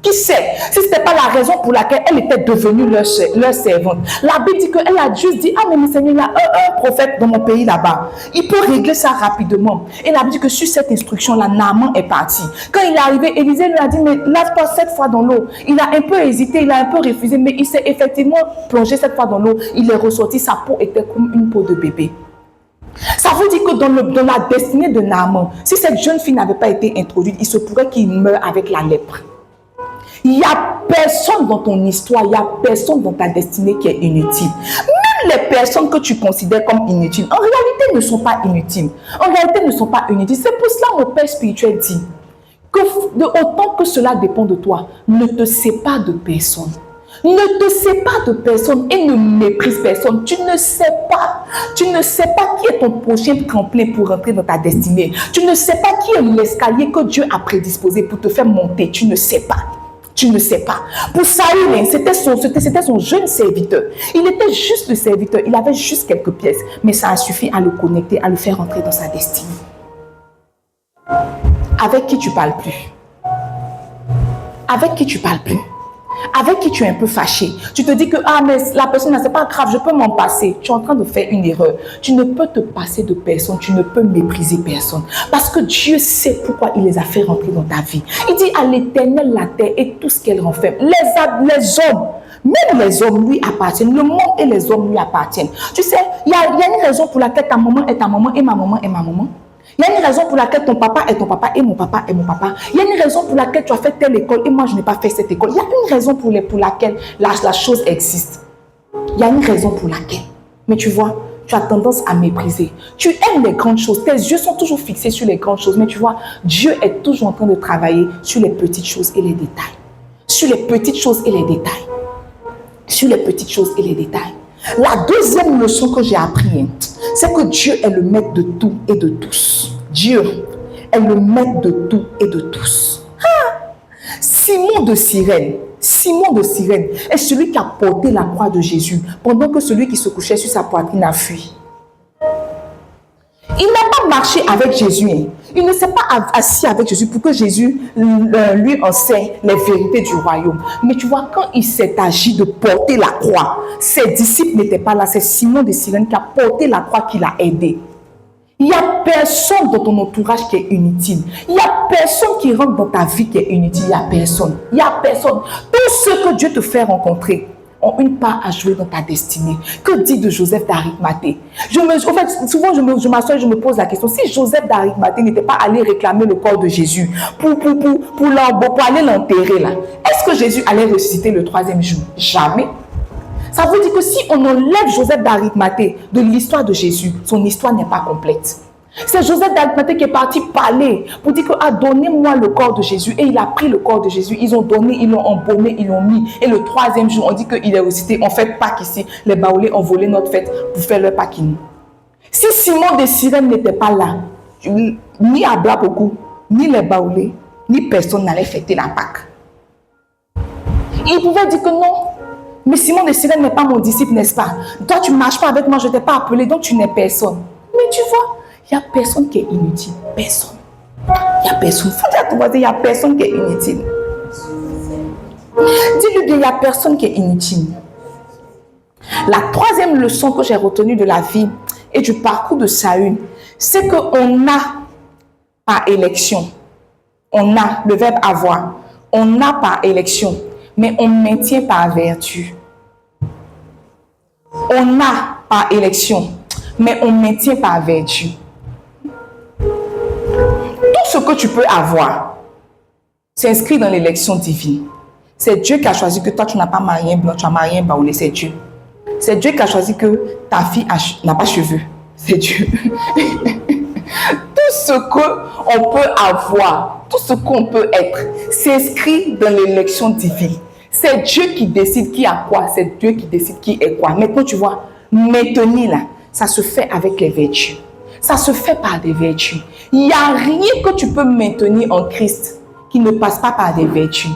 S1: Qui sait si ce n'était pas la raison pour laquelle elle était devenue leur servante. La Bible dit qu'elle a juste dit, ah mais mon Seigneur, il y a un prophète dans mon pays là-bas. Il peut régler ça rapidement. Et la Bible dit que sur cette instruction-là, Naaman est parti. Quand il est arrivé, Élisée lui a dit, mais lave-toi 7 fois dans l'eau. Il a un peu hésité, il a un peu refusé, mais il s'est effectivement plongé 7 fois dans l'eau. Il est ressorti, sa peau était comme une peau de bébé. Ça veut dire que dans la destinée de Naaman, si cette jeune fille n'avait pas été introduite, il se pourrait qu'il meure avec la lèpre. Il n'y a personne dans ton histoire, il n'y a personne dans ta destinée qui est inutile. Même les personnes que tu considères comme inutiles, en réalité ne sont pas inutiles. En réalité ne sont pas inutiles. C'est pour cela que mon père spirituel dit que autant que cela dépend de toi, ne te sépare de personne. Ne te sépare de personne et ne méprise personne. Tu ne sais pas qui est ton prochain tremplin pour entrer dans ta destinée. Tu ne sais pas qui est l'escalier que Dieu a prédisposé pour te faire monter. Tu ne sais pas. Tu ne sais pas. Pour Saül, c'était son jeune serviteur. Il était juste le serviteur. Il avait juste quelques pièces. Mais ça a suffi à le connecter, à le faire entrer dans sa destinée. Avec qui tu ne parles plus? Avec qui tu ne parles plus? Avec qui tu es un peu fâché. Tu te dis que mais la personne, c'est pas grave, je peux m'en passer. Tu es en train de faire une erreur. Tu ne peux te passer de personne, tu ne peux mépriser personne. Parce que Dieu sait pourquoi il les a fait rentrer dans ta vie. Il dit à l'Éternel la terre et tout ce qu'elle renferme. Les hommes Même les hommes lui appartiennent. Le monde et les hommes lui appartiennent. Tu sais, il y a une raison pour laquelle ta maman est ta maman et ma maman est ma maman. Il y a une raison pour laquelle ton papa est ton papa et mon papa est mon papa. Il y a une raison pour laquelle tu as fait telle école et moi je n'ai pas fait cette école. Il y a une raison pour laquelle la chose existe. Il y a une raison pour laquelle. Mais tu vois, tu as tendance à mépriser. Tu aimes les grandes choses. Tes yeux sont toujours fixés sur les grandes choses. Mais tu vois, Dieu est toujours en train de travailler sur les petites choses et les détails. Sur les petites choses et les détails. Sur les petites choses et les détails. La deuxième leçon que j'ai appris, c'est que Dieu est le maître de tout et de tous. Dieu est le maître de tout et de tous. Simon de Cyrène est celui qui a porté la croix de Jésus pendant que celui qui se couchait sur sa poitrine a fui. Il n'a pas marché avec Jésus. Il ne s'est pas assis avec Jésus pour que Jésus lui enseigne les vérités du royaume. Mais tu vois, quand il s'est agi de porter la croix, ses disciples n'étaient pas là. C'est Simon de Cyrène qui a porté la croix qui l'a aidé. Il n'y a personne dans ton entourage qui est inutile. Il n'y a personne qui rentre dans ta vie qui est inutile. Il n'y a personne. Il n'y a personne. Tous ceux que Dieu te fait rencontrer ont une part à jouer dans ta destinée. Que dit de Joseph d'Arimathée? Souvent, je m'assois et je me pose la question, si Joseph d'Arimathée n'était pas allé réclamer le corps de Jésus pour aller l'enterrer là, est-ce que Jésus allait ressusciter le 3e jour? Jamais. Ça veut dire que si on enlève Joseph d'Arimathée de l'histoire de Jésus, son histoire n'est pas complète. C'est Joseph d'Arimathée qui est parti parler pour dire que donnez-moi le corps de Jésus. Et il a pris le corps de Jésus, ils ont donné, ils l'ont embaumé, ils l'ont mis. Et le 3e jour, on dit qu'il est ressuscité. On fait Pâques ici. Les baoulés ont volé notre fête pour faire leur Pâques. Si Simon de Cyrène n'était pas là, ni Ablaboku, ni les baoulés, ni personne n'allait fêter la Pâques. Il pouvait dire que non. Mais Simon de Cyrène n'est pas mon disciple, n'est-ce pas? Toi, tu ne marches pas avec moi, je ne t'ai pas appelé, donc tu n'es personne. Mais tu vois, il n'y a personne qui est inutile. Personne. Il n'y a personne. Il faut dire à ton voisin, il n'y a personne qui est inutile. Dis-lui bien, il n'y a personne qui est inutile. La 3e leçon que j'ai retenue de la vie et du parcours de Saül, c'est qu'on a par élection. On a, le verbe avoir. On a par élection, mais on maintient par vertu. On a par élection, mais on maintient par vertu. Tout ce que tu peux avoir, c'est inscrit dans l'élection divine. C'est Dieu qui a choisi que toi, tu n'as pas marié un blanc, tu as marié un baoulé, c'est Dieu. C'est Dieu qui a choisi que ta fille n'a pas cheveux, c'est Dieu. Tout ce qu'on peut avoir, tout ce qu'on peut être, c'est inscrit dans l'élection divine. C'est Dieu qui décide qui a quoi, c'est Dieu qui décide qui est quoi. Maintenant, tu vois, maintenir là, ça se fait avec les vertus. Ça se fait par des vertus. Il n'y a rien que tu peux maintenir en Christ qui ne passe pas par des vertus.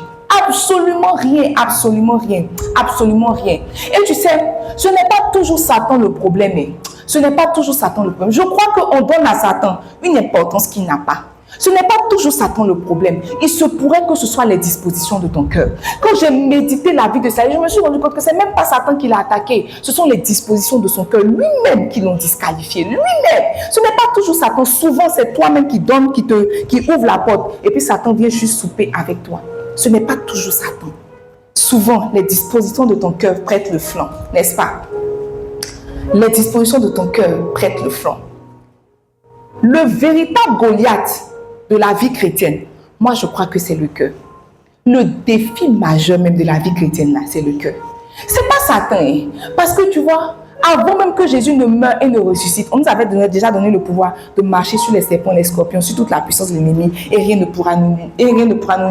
S1: Absolument rien, absolument rien, absolument rien. Et tu sais, ce n'est pas toujours Satan le problème. Ce n'est pas toujours Satan le problème. Je crois qu'on donne à Satan une importance qu'il n'a pas. Ce n'est pas toujours Satan le problème. Il se pourrait que ce soit les dispositions de ton cœur. Quand j'ai médité la vie de Saül, je me suis rendu compte que ce n'est même pas Satan qui l'a attaqué. Ce sont les dispositions de son cœur lui-même qui l'ont disqualifié. Lui-même. Ce n'est pas toujours Satan. Souvent, c'est toi-même qui donne, qui ouvre la porte. Et puis Satan vient juste souper avec toi. Ce n'est pas toujours Satan. Souvent, les dispositions de ton cœur prêtent le flanc. N'est-ce pas? Les dispositions de ton cœur prêtent le flanc. Le véritable Goliath de la vie chrétienne, moi je crois que c'est le cœur. Le défi majeur même de la vie chrétienne là, c'est le cœur. C'est pas Satan, hein? Parce que tu vois, avant même que Jésus ne meure et ne ressuscite, on nous avait déjà donné le pouvoir de marcher sur les serpents, les scorpions, sur toute la puissance de l'ennemi, et rien ne pourra nous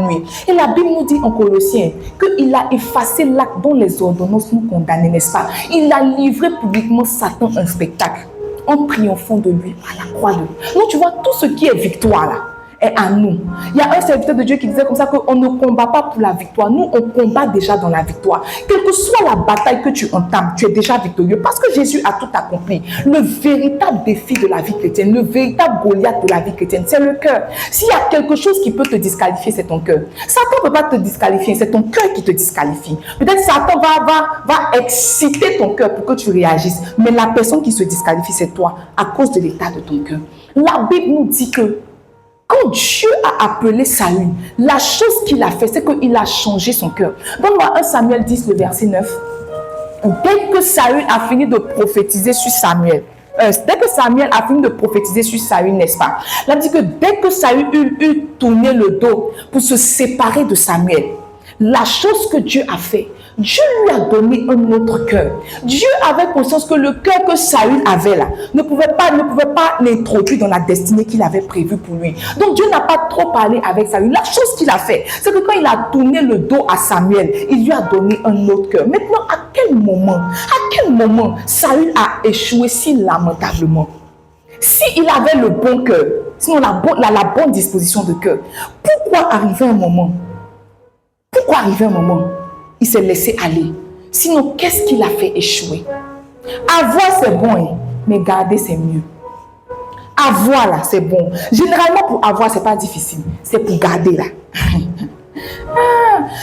S1: nuire. Et la Bible nous dit en Colossiens qu'il a effacé l'acte dont les ordonnances nous condamnaient, n'est-ce pas? Il a livré publiquement Satan un spectacle en triomphant de lui à la croix de lui. Donc tu vois, tout ce qui est victoire là, est à nous. Il y a un serviteur de Dieu qui disait comme ça qu'on ne combat pas pour la victoire. Nous, on combat déjà dans la victoire. Quelle que soit la bataille que tu entames, tu es déjà victorieux parce que Jésus a tout accompli. Le véritable défi de la vie chrétienne, le véritable Goliath de la vie chrétienne, c'est le cœur. S'il y a quelque chose qui peut te disqualifier, c'est ton cœur. Satan ne peut pas te disqualifier, c'est ton cœur qui te disqualifie. Peut-être Satan va exciter ton cœur pour que tu réagisses, mais la personne qui se disqualifie, c'est toi, à cause de l'état de ton cœur. La Bible nous dit que Quand Dieu a appelé Saül, la chose qu'il a fait, c'est qu'il a changé son cœur. Donne-moi 1 Samuel 10, le verset 9. Dès que Saül a fini de prophétiser sur Samuel, dès que Samuel a fini de prophétiser sur Saül, n'est-ce pas? Il a dit que dès que Saül eut tourné le dos pour se séparer de Samuel, la chose que Dieu a fait, Dieu lui a donné un autre cœur. Dieu avait conscience que le cœur que Saül avait là ne pouvait pas l'introduire dans la destinée qu'il avait prévue pour lui. Donc Dieu n'a pas trop parlé avec Saül. La chose qu'il a fait, c'est que quand il a tourné le dos à Samuel, il lui a donné un autre cœur. Maintenant, à quel moment Saül a échoué si lamentablement? S'il avait le bon cœur, sinon la bonne disposition de cœur, pourquoi arriver un moment il s'est laissé aller? Sinon, qu'est-ce qu'il a fait échouer? Avoir, c'est bon, hein, mais garder, c'est mieux. Avoir, là, c'est bon. Généralement, pour avoir, c'est pas difficile. C'est pour garder, là.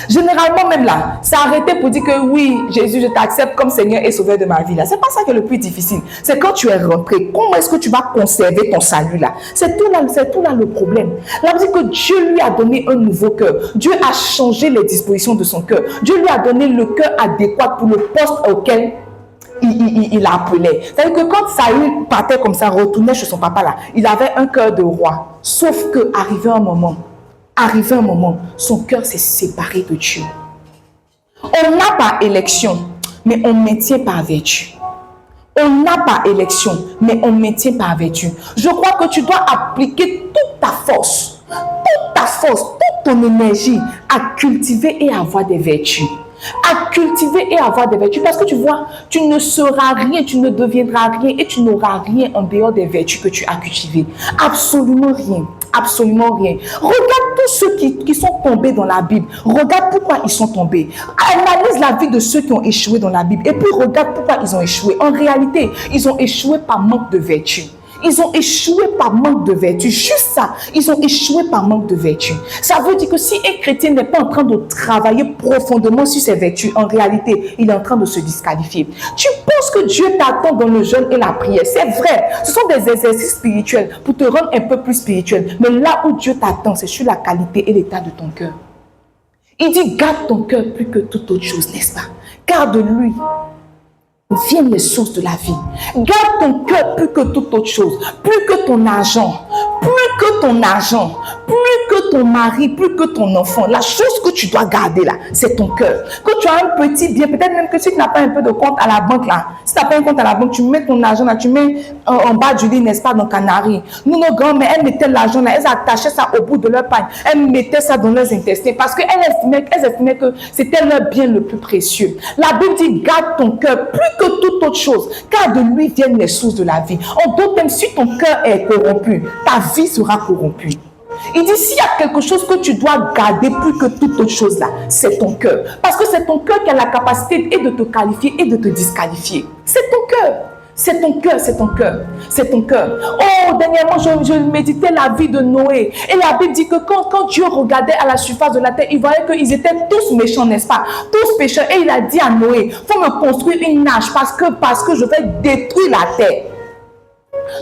S1: Généralement, même là, s'arrêter pour dire que oui, Jésus, je t'accepte comme Seigneur et Sauveur de ma vie, là. C'est pas ça qui est le plus difficile. C'est quand tu es rentré. Comment est-ce que tu vas conserver ton salut, là? C'est tout là le problème. Là, dit que Dieu lui a donné un nouveau cœur. Dieu a changé les dispositions de son cœur. Dieu lui a donné le cœur adéquat pour le poste auquel il appelait. C'est-à-dire que quand Saül partait comme ça, retournait chez son papa, là, il avait un cœur de roi. Sauf que, arrivé un moment, son cœur s'est séparé de Dieu. On n'a pas élection, mais on maintient par vertu. On n'a pas élection, mais on maintient par vertu. Je crois que tu dois appliquer toute ta force, toute ton énergie à cultiver et à avoir des vertus. À cultiver et avoir des vertus. Parce que tu vois, tu ne seras rien, tu ne deviendras rien et tu n'auras rien en dehors des vertus que tu as cultivées. Absolument rien. Absolument rien. Regarde tous ceux qui sont tombés dans la Bible. Regarde pourquoi ils sont tombés. Analyse la vie de ceux qui ont échoué dans la Bible. Et puis regarde pourquoi ils ont échoué. En réalité, ils ont échoué par manque de vertu. Ils ont échoué par manque de vertu. Juste ça. Ils ont échoué par manque de vertu. Ça veut dire que si un chrétien n'est pas en train de travailler profondément sur ses vertus, en réalité, il est en train de se disqualifier. Tu penses que Dieu t'attend dans le jeûne et la prière. C'est vrai. Ce sont des exercices spirituels pour te rendre un peu plus spirituel. Mais là où Dieu t'attend, c'est sur la qualité et l'état de ton cœur. Il dit, garde ton cœur plus que toute autre chose, n'est-ce pas? Garde-lui. Viennent les sources de la vie. Garde ton cœur plus que toute autre chose, plus que ton argent, plus que ton mari, plus que ton enfant. La chose que tu dois garder là, c'est ton cœur. Quand tu as un petit bien, peut-être même que si tu n'as pas un peu de compte à la banque là, si tu n'as pas un compte à la banque, tu mets ton argent là, tu mets en bas du lit, n'est-ce pas, dans Canary. Nous, nos grands-mères, elles mettaient l'argent là, elles attachaient ça au bout de leur pagne, elles mettaient ça dans leurs intestins parce qu'elles estimaient que c'était leur bien le plus précieux. La Bible dit, garde ton cœur plus que toute autre chose, car de lui viennent les sources de la vie. En d'autres termes, si ton cœur est corrompu, ta vie sera corrompue. Il dit, s'il y a quelque chose que tu dois garder plus que toute autre chose là, c'est ton cœur. Parce que c'est ton cœur qui a la capacité et de te qualifier et de te disqualifier. C'est ton cœur. C'est ton cœur, c'est ton cœur, c'est ton cœur. Oh, dernièrement, je méditais la vie de Noé. Et la Bible dit que quand Dieu regardait à la surface de la terre, il voyait qu'ils étaient tous méchants, n'est-ce pas? Tous pécheurs. Et il a dit à Noé, il faut me construire une nage parce que je vais détruire la terre.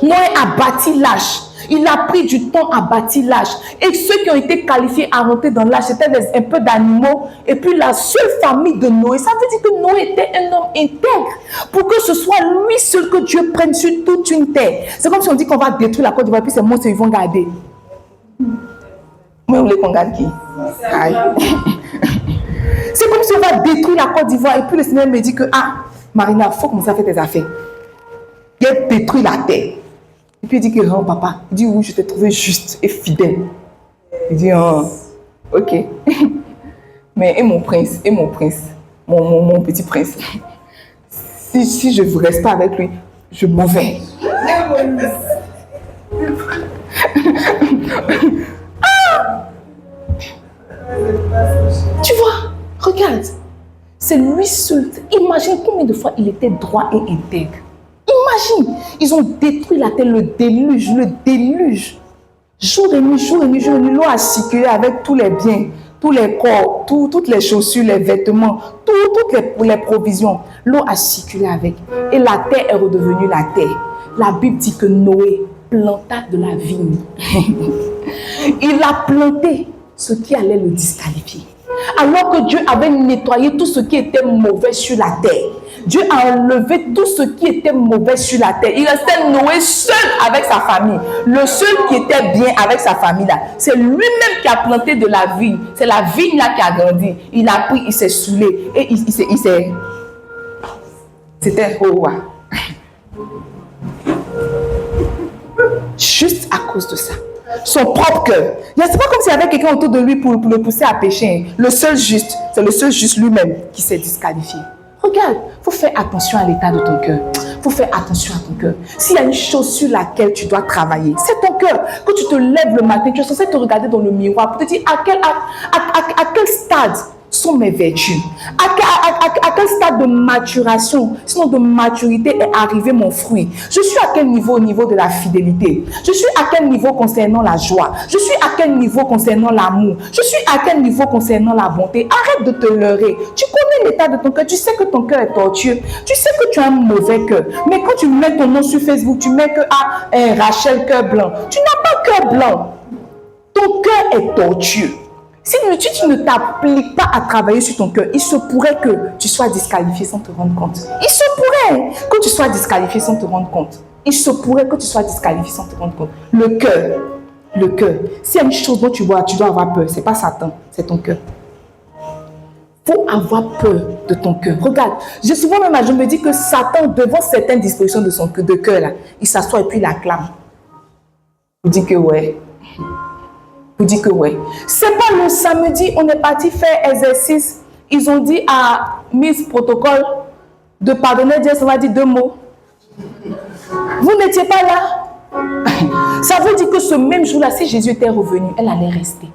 S1: Noé a bâti l'arche. Il a pris du temps à bâtir l'arche. Et ceux qui ont été qualifiés à rentrer dans l'arche, c'était un peu d'animaux. Et puis la seule famille de Noé. Ça veut dire que Noé était un homme intègre. Pour que ce soit lui seul que Dieu prenne sur toute une terre. C'est comme si on dit qu'on va détruire la Côte d'Ivoire, puis c'est monstres, ils vont garder. Moi, vous voulez qu'on garde qui? Aïe. C'est comme si on va détruire la Côte d'Ivoire. Et puis le Seigneur me dit que, Marina, il faut commencer à faire tes affaires. Il a détruit la terre. Et puis il dit que non, papa. Il dit oui, je t'ai trouvé juste et fidèle. Il dit ok. Mais et mon prince, mon petit prince. Si je ne reste pas avec lui, je m'en vais. Tu vois, regarde. C'est lui seul. Imagine combien de fois il était droit et intègre. Imagine, ils ont détruit la terre, le déluge. Jour et nuit, l'eau a circulé avec tous les biens, tous les corps, toutes les chaussures, les vêtements, toutes les provisions. L'eau a circulé avec. Et la terre est redevenue la terre. La Bible dit que Noé planta de la vigne. Il a planté ce qui allait le disqualifier. Alors que Dieu avait nettoyé tout ce qui était mauvais sur la terre. Dieu a enlevé tout ce qui était mauvais sur la terre. Il restait Noé seul avec sa famille. Le seul qui était bien avec sa famille là, c'est lui-même qui a planté de la vigne. C'est la vigne là qui a grandi. Il a pris, il s'est saoulé et il s'est... C'était roi. Juste à cause de ça. Son propre cœur. Ce n'est pas comme s'il y avait quelqu'un autour de lui pour le pousser à pécher. Le seul juste, c'est le seul juste lui-même qui s'est disqualifié. Regarde, il faut faire attention à l'état de ton cœur. Il faut faire attention à ton cœur. S'il y a une chose sur laquelle tu dois travailler, c'est ton cœur. Quand tu te lèves le matin, tu es censé te regarder dans le miroir pour te dire à quel stade sont mes vertus. À quel stade de maturation, sinon de maturité est arrivé mon fruit. Je suis à quel niveau au niveau de la fidélité. Je suis à quel niveau concernant la joie. Je suis à quel niveau concernant l'amour. Je suis à quel niveau concernant la bonté. Arrête de te leurrer. Tu connais l'état de ton cœur. Tu sais que ton cœur est tortueux. Tu sais que tu as un mauvais cœur. Mais quand tu mets ton nom sur Facebook, tu mets que Rachel cœur blanc. Tu n'as pas cœur blanc. Ton cœur est tortueux. Si tu ne t'appliques pas à travailler sur ton cœur, il se pourrait que tu sois disqualifié sans te rendre compte. Il se pourrait que tu sois disqualifié sans te rendre compte. Il se pourrait que tu sois disqualifié sans te rendre compte. Le cœur. S'il y a une chose dont tu dois avoir peur, ce n'est pas Satan, c'est ton cœur. Il faut avoir peur de ton cœur. Regarde, souvent même, je me dis que Satan, devant certaines dispositions de son cœur, là, il s'assoit et puis il acclame. Il dit que ouais. Vous dites que ouais. C'est pas le samedi, on est parti faire exercice. Ils ont dit à Miss Protocole de pardonner Dieu, ça va dire 2 mots. Vous n'étiez pas là. Ça veut dire que ce même jour-là, si Jésus était revenu, elle allait rester.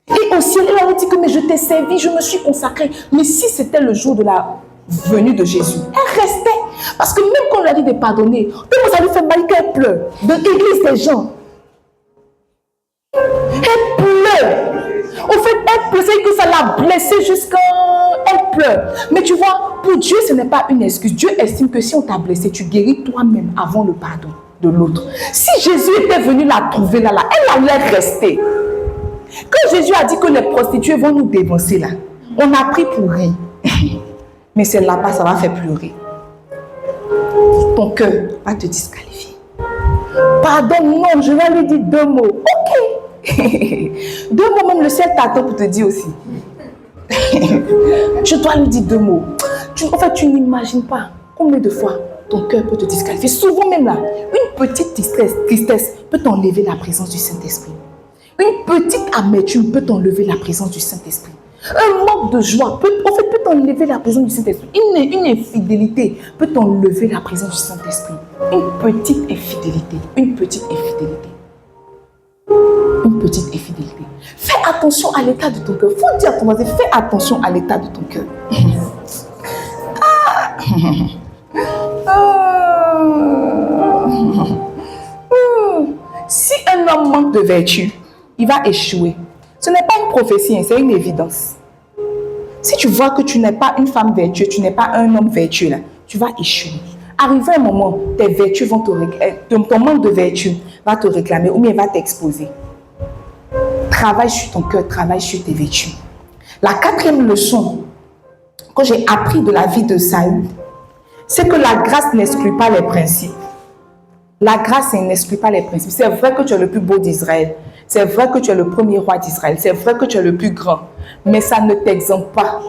S1: Et au ciel, elle allait dire que mais je t'ai servi, je me suis consacrée. Mais si c'était le jour de la venue de Jésus, elle restait. Parce que même quand on lui a dit de pardonner, ça lui fait mal qu'elle pleure. De l'église des gens. Elle pleure. Au fait, elle pleure, c'est que ça l'a blessée jusqu'à... Elle pleure. Mais tu vois, pour Dieu, ce n'est pas une excuse. Dieu estime que si on t'a blessé, tu guéris toi-même avant le pardon de l'autre. Si Jésus était venu la trouver là, elle allait rester. Quand Jésus a dit que les prostituées vont nous dévancer là, on a pris pour rien. Mais c'est là-bas, ça va faire pleurer. Ton cœur va te disqualifier. Pardon, non, je vais lui dire 2 mots. Ok. 2 mots, même le ciel t'attend pour te dire aussi. Je dois lui dire 2 mots. En fait, tu n'imagines pas combien de fois ton cœur peut te disqualifier. Souvent même là, une petite tristesse peut t'enlever la présence du Saint-Esprit. Une petite amertume peut t'enlever la présence du Saint-Esprit. Un manque de joie peut t'enlever la présence du Saint-Esprit. Une infidélité peut t'enlever la présence du Saint-Esprit. Une petite infidélité. Une petite infidélité. Fais attention à l'état de ton cœur. Il faut dire à ton voisin, fais attention à l'état de ton cœur. Si un homme manque de vertu, il va échouer. Ce n'est pas une prophétie, c'est une évidence. Si tu vois que tu n'es pas une femme vertueuse, tu n'es pas un homme vertueux, là, tu vas échouer. Arrivé un moment, tes vertus vont ton manque de vertu va te réclamer ou bien va t'exposer. Travaille sur ton cœur, travaille sur tes vertus. La 4e leçon que j'ai appris de la vie de Saül, c'est que la grâce n'exclut pas les principes. La grâce n'exclut pas les principes. C'est vrai que tu es le plus beau d'Israël. C'est vrai que tu es le premier roi d'Israël. C'est vrai que tu es le plus grand. Mais ça ne t'exempte pas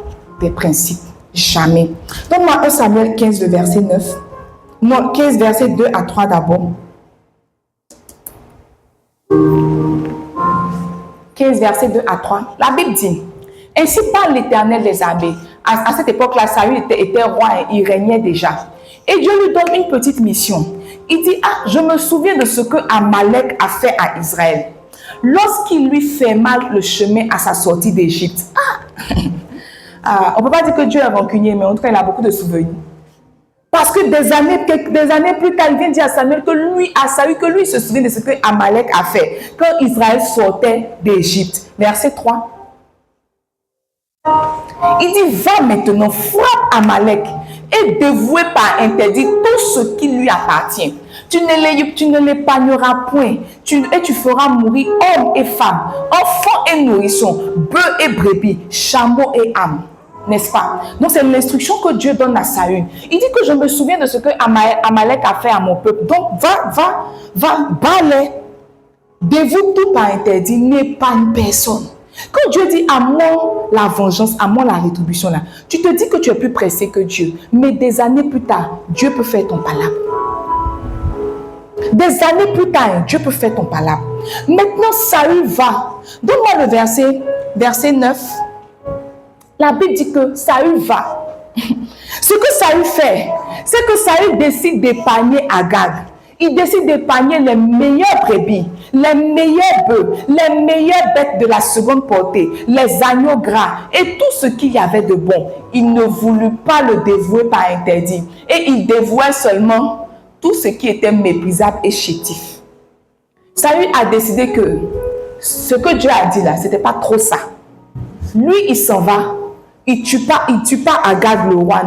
S1: des principes. Jamais. Donne-moi 1 Samuel 15, le verset 9. Non, 15, verset 2 à 3 d'abord. 15, verset 2 à 3. La Bible dit, ainsi parle l'Éternel des armées. À cette époque-là, Saül était roi et il régnait déjà. Et Dieu lui donne une petite mission. Il dit, je me souviens de ce que Amalek a fait à Israël. Lorsqu'il lui fait mal le chemin à sa sortie d'Égypte. On ne peut pas dire que Dieu est rancunier, mais en tout cas, il a beaucoup de souvenirs. Parce que des années plus tard, il vient dire à Samuel que lui se souvient de ce que Amalek a fait quand Israël sortait d'Égypte. Verset 3. Il dit, va maintenant, frappe Amalek et dévouer par interdit tout ce qui lui appartient. Tu ne l'épargneras point. Et tu feras mourir hommes et femmes, enfants et nourrissons, bœufs et brebis, chameaux et âmes. N'est-ce pas? Donc c'est l'instruction que Dieu donne à Saül. Il dit que je me souviens de ce que Amalek a fait à mon peuple. Donc va, bats-les. Dévoue tout par interdit, n'épargne personne. Quand Dieu dit à moi la vengeance, à moi la rétribution, là, tu te dis que tu es plus pressé que Dieu. Mais des années plus tard, Dieu peut faire ton palabre. Des années plus tard, Dieu peut faire ton palabre. Maintenant, Saül va. Donne-moi le verset 9. La Bible dit que Saül va. Ce que Saül fait, c'est que Saül décide d'épargner Agag. Il décide d'épargner les meilleurs brebis, les meilleurs bœufs, les meilleures bêtes de la seconde portée, les agneaux gras et tout ce qu'il y avait de bon. Il ne voulut pas le dévouer par interdit. Et il dévouait seulement tout ce qui était méprisable et chétif. Saül a décidé que ce que Dieu a dit là, ce n'était pas trop ça. Lui, il s'en va. Il tue pas Agag le roi.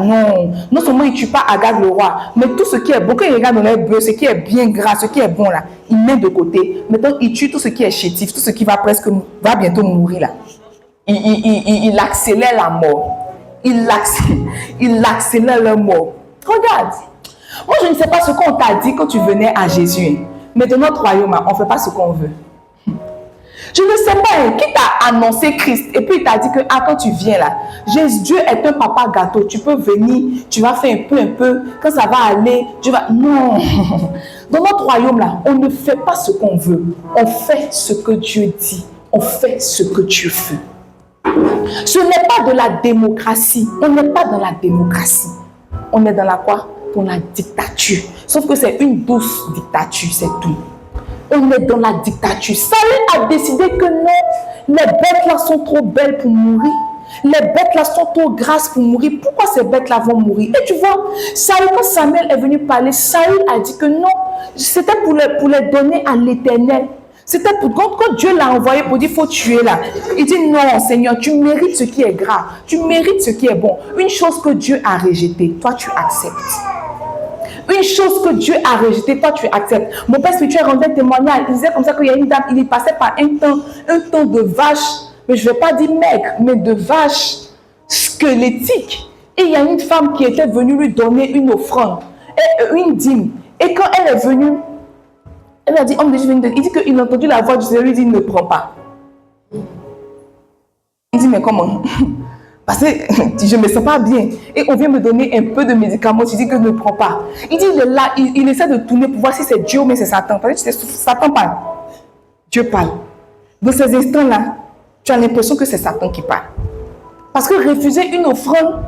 S1: Non seulement il tue pas Agag le roi, mais tout ce qui est bon, quand il regarde dans les bœufs, ce qui est bien gras, ce qui est bon là, il met de côté. Maintenant, il tue tout ce qui est chétif, tout ce qui va bientôt mourir là. Il accélère la mort. Il accélère la mort. Regarde. Moi, je ne sais pas ce qu'on t'a dit quand tu venais à Jésus. Mais de notre royaume, on ne fait pas ce qu'on veut. Je ne sais pas qui t'a annoncé Christ et puis il t'a dit que quand tu viens là, Dieu est un papa gâteau, tu peux venir, tu vas faire un peu, quand ça va aller, tu vas... Non. Dans notre royaume là, on ne fait pas ce qu'on veut, on fait ce que Dieu dit, on fait ce que Dieu veut. Ce n'est pas de la démocratie, on n'est pas dans la démocratie, on est dans la quoi? Dans la dictature, sauf que c'est une douce dictature, c'est tout. On est dans la dictature. Saül a décidé que non, les bêtes là sont trop belles pour mourir. Les bêtes là sont trop grasses pour mourir. Pourquoi ces bêtes là vont mourir? Et tu vois, Saül, quand Samuel est venu parler, Saül a dit que non, c'était pour les donner à l'Éternel. C'était pour quand Dieu l'a envoyé pour dire faut tuer là. Il dit non Seigneur, tu mérites ce qui est gras, tu mérites ce qui est bon. Une chose que Dieu a rejetée, toi tu acceptes. Une chose que Dieu a rejetée, toi tu acceptes. Mon père spirituel rendait témoignage. Il disait comme ça qu'il y a une dame, il y passait par un temps de vache, mais je ne vais pas dire maigre, mais de vache squelettique. Et il y a une femme qui était venue lui donner une offrande, une dîme. Et quand elle est venue, elle a dit, homme de Dieu, il dit qu'il a entendu la voix du Seigneur, il dit, ne prends pas. Il dit, mais comment? Parce que je ne me sens pas bien. Et on vient me donner un peu de médicaments. Tu dis que je ne prends pas. Il dit, il est là, il essaie de tourner pour voir si c'est Dieu ou mais c'est Satan. Parce que Satan parle. Dieu parle. Dans ces instants-là, tu as l'impression que c'est Satan qui parle. Parce que refuser une offrande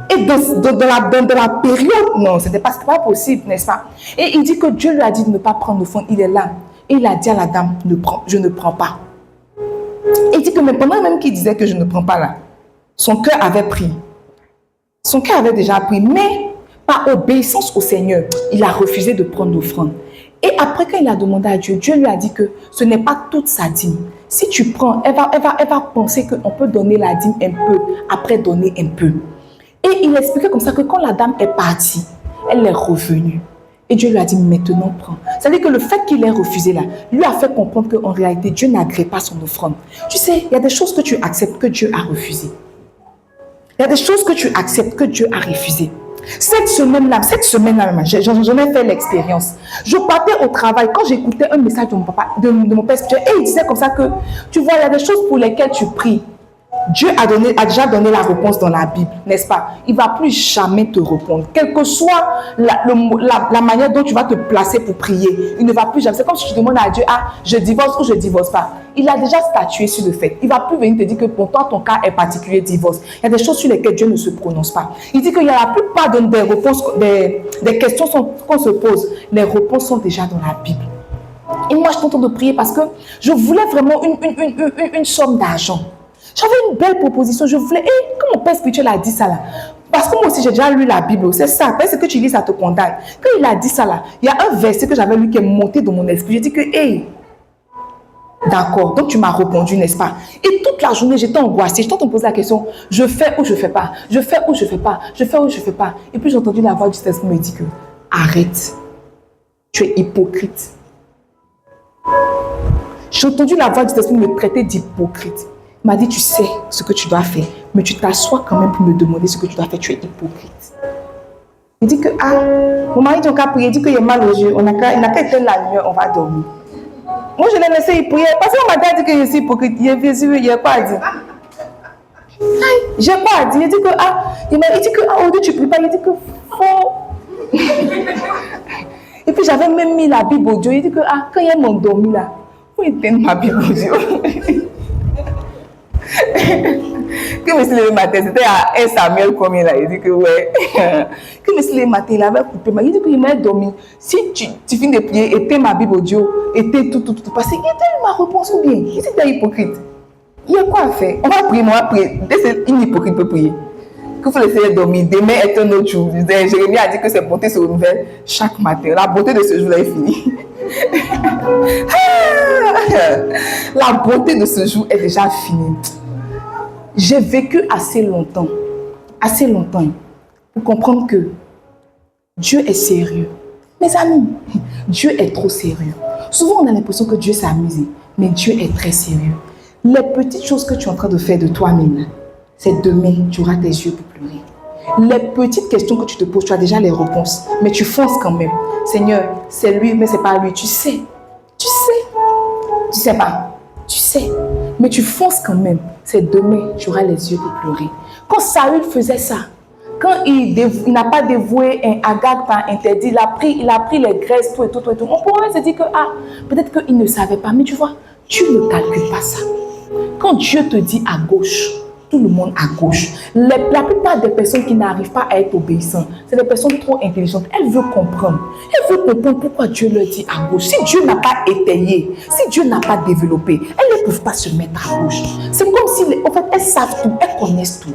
S1: et dans la période, non, ce n'était pas possible, n'est-ce pas? Et il dit que Dieu lui a dit de ne pas prendre l'offrande. Il est là. Et il a dit à la dame, je ne prends pas. Et il dit que mais pendant même qu'il disait que je ne prends pas là, son cœur avait pris. Son cœur avait déjà pris, mais par obéissance au Seigneur, il a refusé de prendre l'offrande. Et après, quand il a demandé à Dieu, Dieu lui a dit que ce n'est pas toute sa dîme. Si tu prends, elle va penser qu'on peut donner la dîme un peu, après donner un peu. Et il expliquait comme ça que quand la dame est partie, elle est revenue. Et Dieu lui a dit, maintenant prends. C'est-à-dire que le fait qu'il ait refusé là, lui a fait comprendre qu'en réalité, Dieu n'agrée pas son offrande. Tu sais, il y a des choses que tu acceptes que Dieu a refusées. Il y a des choses que tu acceptes que Dieu a refusées. Cette semaine-là, j'en ai fait l'expérience. Je partais au travail quand j'écoutais un message de mon papa, de mon père spirituel, et il disait comme ça que, tu vois, il y a des choses pour lesquelles tu pries. Dieu a déjà donné la réponse dans la Bible, n'est-ce pas? Il ne va plus jamais te répondre. Quelle que soit la manière dont tu vas te placer pour prier, il ne va plus jamais. C'est comme si tu demandes à Dieu, je divorce ou je ne divorce pas. Il a déjà statué sur le fait. Il ne va plus venir te dire que pour toi, ton cas est particulier, divorce. Il y a des choses sur lesquelles Dieu ne se prononce pas. Il dit qu'il y a la plupart des réponses, des questions qu'on se pose. Les réponses sont déjà dans la Bible. Et moi, je suis en train de prier parce que je voulais vraiment une somme d'argent. J'avais une belle proposition, je voulais, quand mon père spirituel a dit ça là, parce que moi aussi j'ai déjà lu la Bible, c'est ça, parce que tu lis ça te condamne. Quand il a dit ça là, il y a un verset que j'avais lu qui est monté dans mon esprit, j'ai dit que, d'accord, donc tu m'as répondu, n'est-ce pas? Et toute la journée j'étais angoissée, j'étais en train de poser la question, je fais ou je fais pas, je fais ou je fais pas, je fais ou je fais pas. Et puis j'ai entendu la voix du Saint-Esprit me dire que, arrête, tu es hypocrite. J'ai entendu la voix du Saint-Esprit me traiter d'hypocrite. Il m'a dit, tu sais ce que tu dois faire, mais tu t'assois quand même pour me demander ce que tu dois faire. Tu es hypocrite. Il dit que, mon mari dit, on a prié, il dit qu'il est mal aux yeux. Il n'a qu'à éteindre la lumière, on va dormir. Moi, je l'ai laissé prier. Parce qu'on m'a dit que je suis hypocrite. Il n'y a pas à dire. J'ai pas à dire. Il dit que, il dit que, aujourd'hui tu ne pries pas. Il dit que, faux. Et puis, j'avais même mis la Bible audio. Il dit que, quand il y a mon dormi là, faut éteindre ma Bible audio. Que je me suis levé le matin, c'était à 1 Samuel combien là, il dit que ouais. Que je me suis levé le matin, il avait coupé, il dit qu'il m'a dormi. Si tu finis de prier, éteins ma Bible audio, éteins tout. Parce qu'il était ma réponse ou bien, il était hypocrite. Il y a quoi à faire? On va prier, on va prier. Une hypocrite peut prier. Qu'il faut laisser dormir. Demain est un autre jour. Jérémie a dit que ses bontés se renouvellent chaque matin. La beauté de ce jour-là est finie. La beauté de ce jour est déjà finie. J'ai vécu assez longtemps pour comprendre que Dieu est sérieux. Mes amis, Dieu est trop sérieux. Souvent, on a l'impression que Dieu s'est amusé, mais Dieu est très sérieux. Les petites choses que tu es en train de faire de toi-même, c'est demain, tu auras tes yeux pour pleurer. Les petites questions que tu te poses, tu as déjà les réponses, mais tu fonces quand même. Seigneur, c'est lui, mais c'est pas lui. Tu sais pas. Tu sais, mais tu fonces quand même. C'est demain, tu auras les yeux pour pleurer. Quand Saül faisait ça, quand il n'a pas dévoué un Agag par interdit, il a pris les graisses, tout et tout. On pourrait se dire que, peut-être qu'il ne savait pas, mais tu vois, tu ne calcules pas ça. Quand Dieu te dit à gauche, tout le monde à gauche. La plupart des personnes qui n'arrivent pas à être obéissantes, c'est des personnes trop intelligentes. Elles veulent comprendre. Elles veulent comprendre pourquoi Dieu leur dit à gauche. Si Dieu n'a pas étayé, si Dieu n'a pas développé, elles ne peuvent pas se mettre à gauche. C'est comme si, en fait, elles savent tout, elles connaissent tout.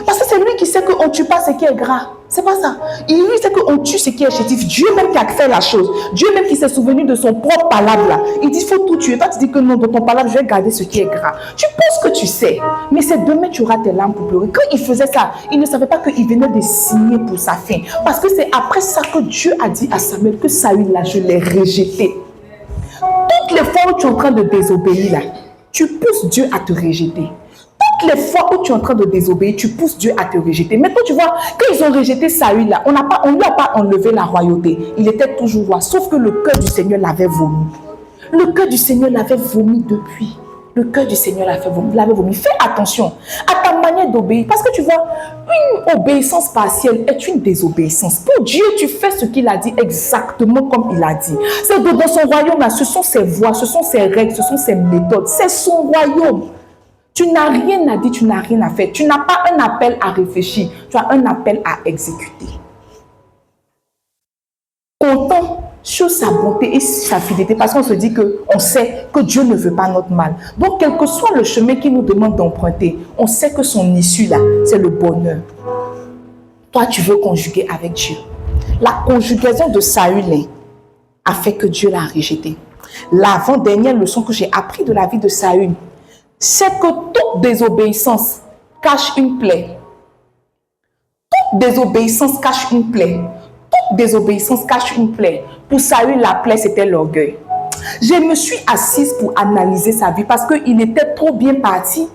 S1: Parce que c'est lui qui sait qu'on ne tue pas ce qui est gras. C'est pas ça. Lui sait qu'on tue ce qui est chétif. Dieu même qui a fait la chose. Dieu même qui s'est souvenu de son propre palabre là. Il dit il faut tout tuer. Toi tu dis que non, dans ton palabre, je vais garder ce qui est gras. Tu penses que tu sais. Mais c'est demain tu auras tes larmes pour pleurer. Quand il faisait ça, il ne savait pas qu'il venait de signer pour sa fin. Parce que c'est après ça que Dieu a dit à Samuel que Saül là, je l'ai rejeté. Toutes les fois où tu es en train de désobéir là, tu pousses Dieu à te rejeter. Toutes les fois où tu es en train de désobéir, tu pousses Dieu à te rejeter. Maintenant, tu vois, quand ils ont rejeté Saül, là, on ne lui a pas enlevé la royauté. Il était toujours roi, sauf que le cœur du Seigneur l'avait vomi. Le cœur du Seigneur l'avait vomi depuis. Le cœur du Seigneur l'avait vomi. Fais attention à ta manière d'obéir. Parce que tu vois, une obéissance partielle est une désobéissance. Pour Dieu, tu fais ce qu'il a dit exactement comme il a dit. C'est dans son royaume, là, ce sont ses voies, ce sont ses règles, ce sont ses méthodes. C'est son royaume. Tu n'as rien à dire, tu n'as rien à faire. Tu n'as pas un appel à réfléchir, tu as un appel à exécuter. Comptons sur sa bonté et sa fidélité parce qu'on se dit qu'on sait que Dieu ne veut pas notre mal. Donc, quel que soit le chemin qu'il nous demande d'emprunter, on sait que son issue là, c'est le bonheur. Toi, tu veux conjuguer avec Dieu. La conjugaison de Saül a fait que Dieu l'a rejeté. L'avant-dernière leçon que j'ai appris de la vie de Saül, c'est que toute désobéissance cache une plaie. Toute désobéissance cache une plaie. Toute désobéissance cache une plaie. Pour Saül, la plaie, c'était l'orgueil. Je me suis assise pour analyser sa vie parce qu'il était trop bien parti.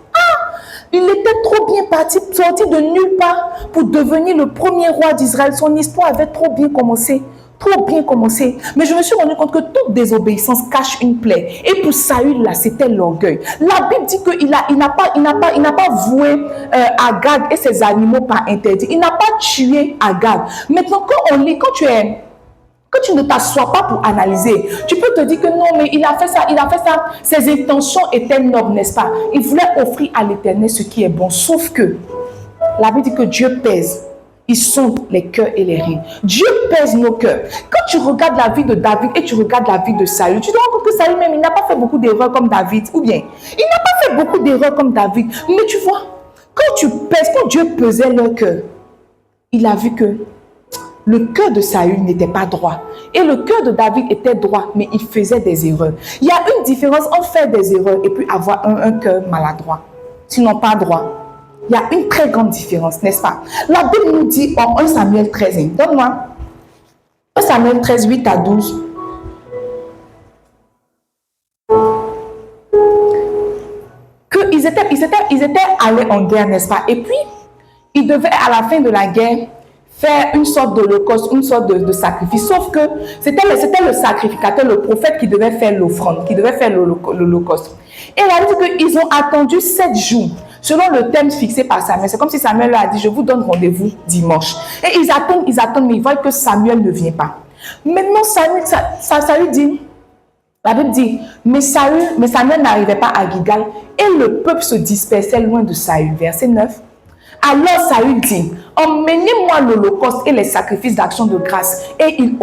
S1: Il était trop bien parti, sorti de nulle part pour devenir le premier roi d'Israël. Son histoire avait trop bien commencé. Mais je me suis rendu compte que toute désobéissance cache une plaie. Et pour Saül, là, c'était l'orgueil. La Bible dit qu'il n'a pas voué Agag et ses animaux par interdit. Il n'a pas tué Agag. Maintenant, quand on lit, quand tu ne t'assois pas pour analyser, tu peux te dire que non, mais il a fait ça. Ses intentions étaient nobles, n'est-ce pas? Il voulait offrir à l'Éternel ce qui est bon. Sauf que la Bible dit que Dieu pèse. Ils sont les cœurs et les reins. Dieu pèse nos cœurs. Quand tu regardes la vie de David et tu regardes la vie de Saül, tu te rends compte que Saül même, il n'a pas fait beaucoup d'erreurs comme David. Ou bien, il n'a pas fait beaucoup d'erreurs comme David. Mais tu vois, quand Dieu pesait leur cœur, il a vu que le cœur de Saül n'était pas droit. Et le cœur de David était droit, mais il faisait des erreurs. Il y a une différence entre faire des erreurs et puis avoir un cœur maladroit. Sinon pas droit. Il y a une très grande différence, n'est-ce pas? La Bible nous dit en 1 Samuel 13, donne-moi. Samuel 13, 8 à 12. Qu'ils étaient allés en guerre, n'est-ce pas? Et puis, ils devaient, à la fin de la guerre, faire une sorte d'holocauste, une sorte de sacrifice. Sauf que c'était le sacrificateur, le prophète qui devait faire l'offrande, qui devait faire l'holocauste. Et il a dit qu'ils ont attendu 7 jours, selon le thème fixé par Samuel. C'est comme si Samuel leur a dit, je vous donne rendez-vous dimanche. Et ils attendent, mais ils voient que Samuel ne vient pas. Maintenant, Samuel dit, la Bible dit, mais Samuel n'arrivait pas à Gilgal et le peuple se dispersait loin de Saül. Verset 9. Alors Saül dit, emmenez-moi l'holocauste et les sacrifices d'action de grâce. Et il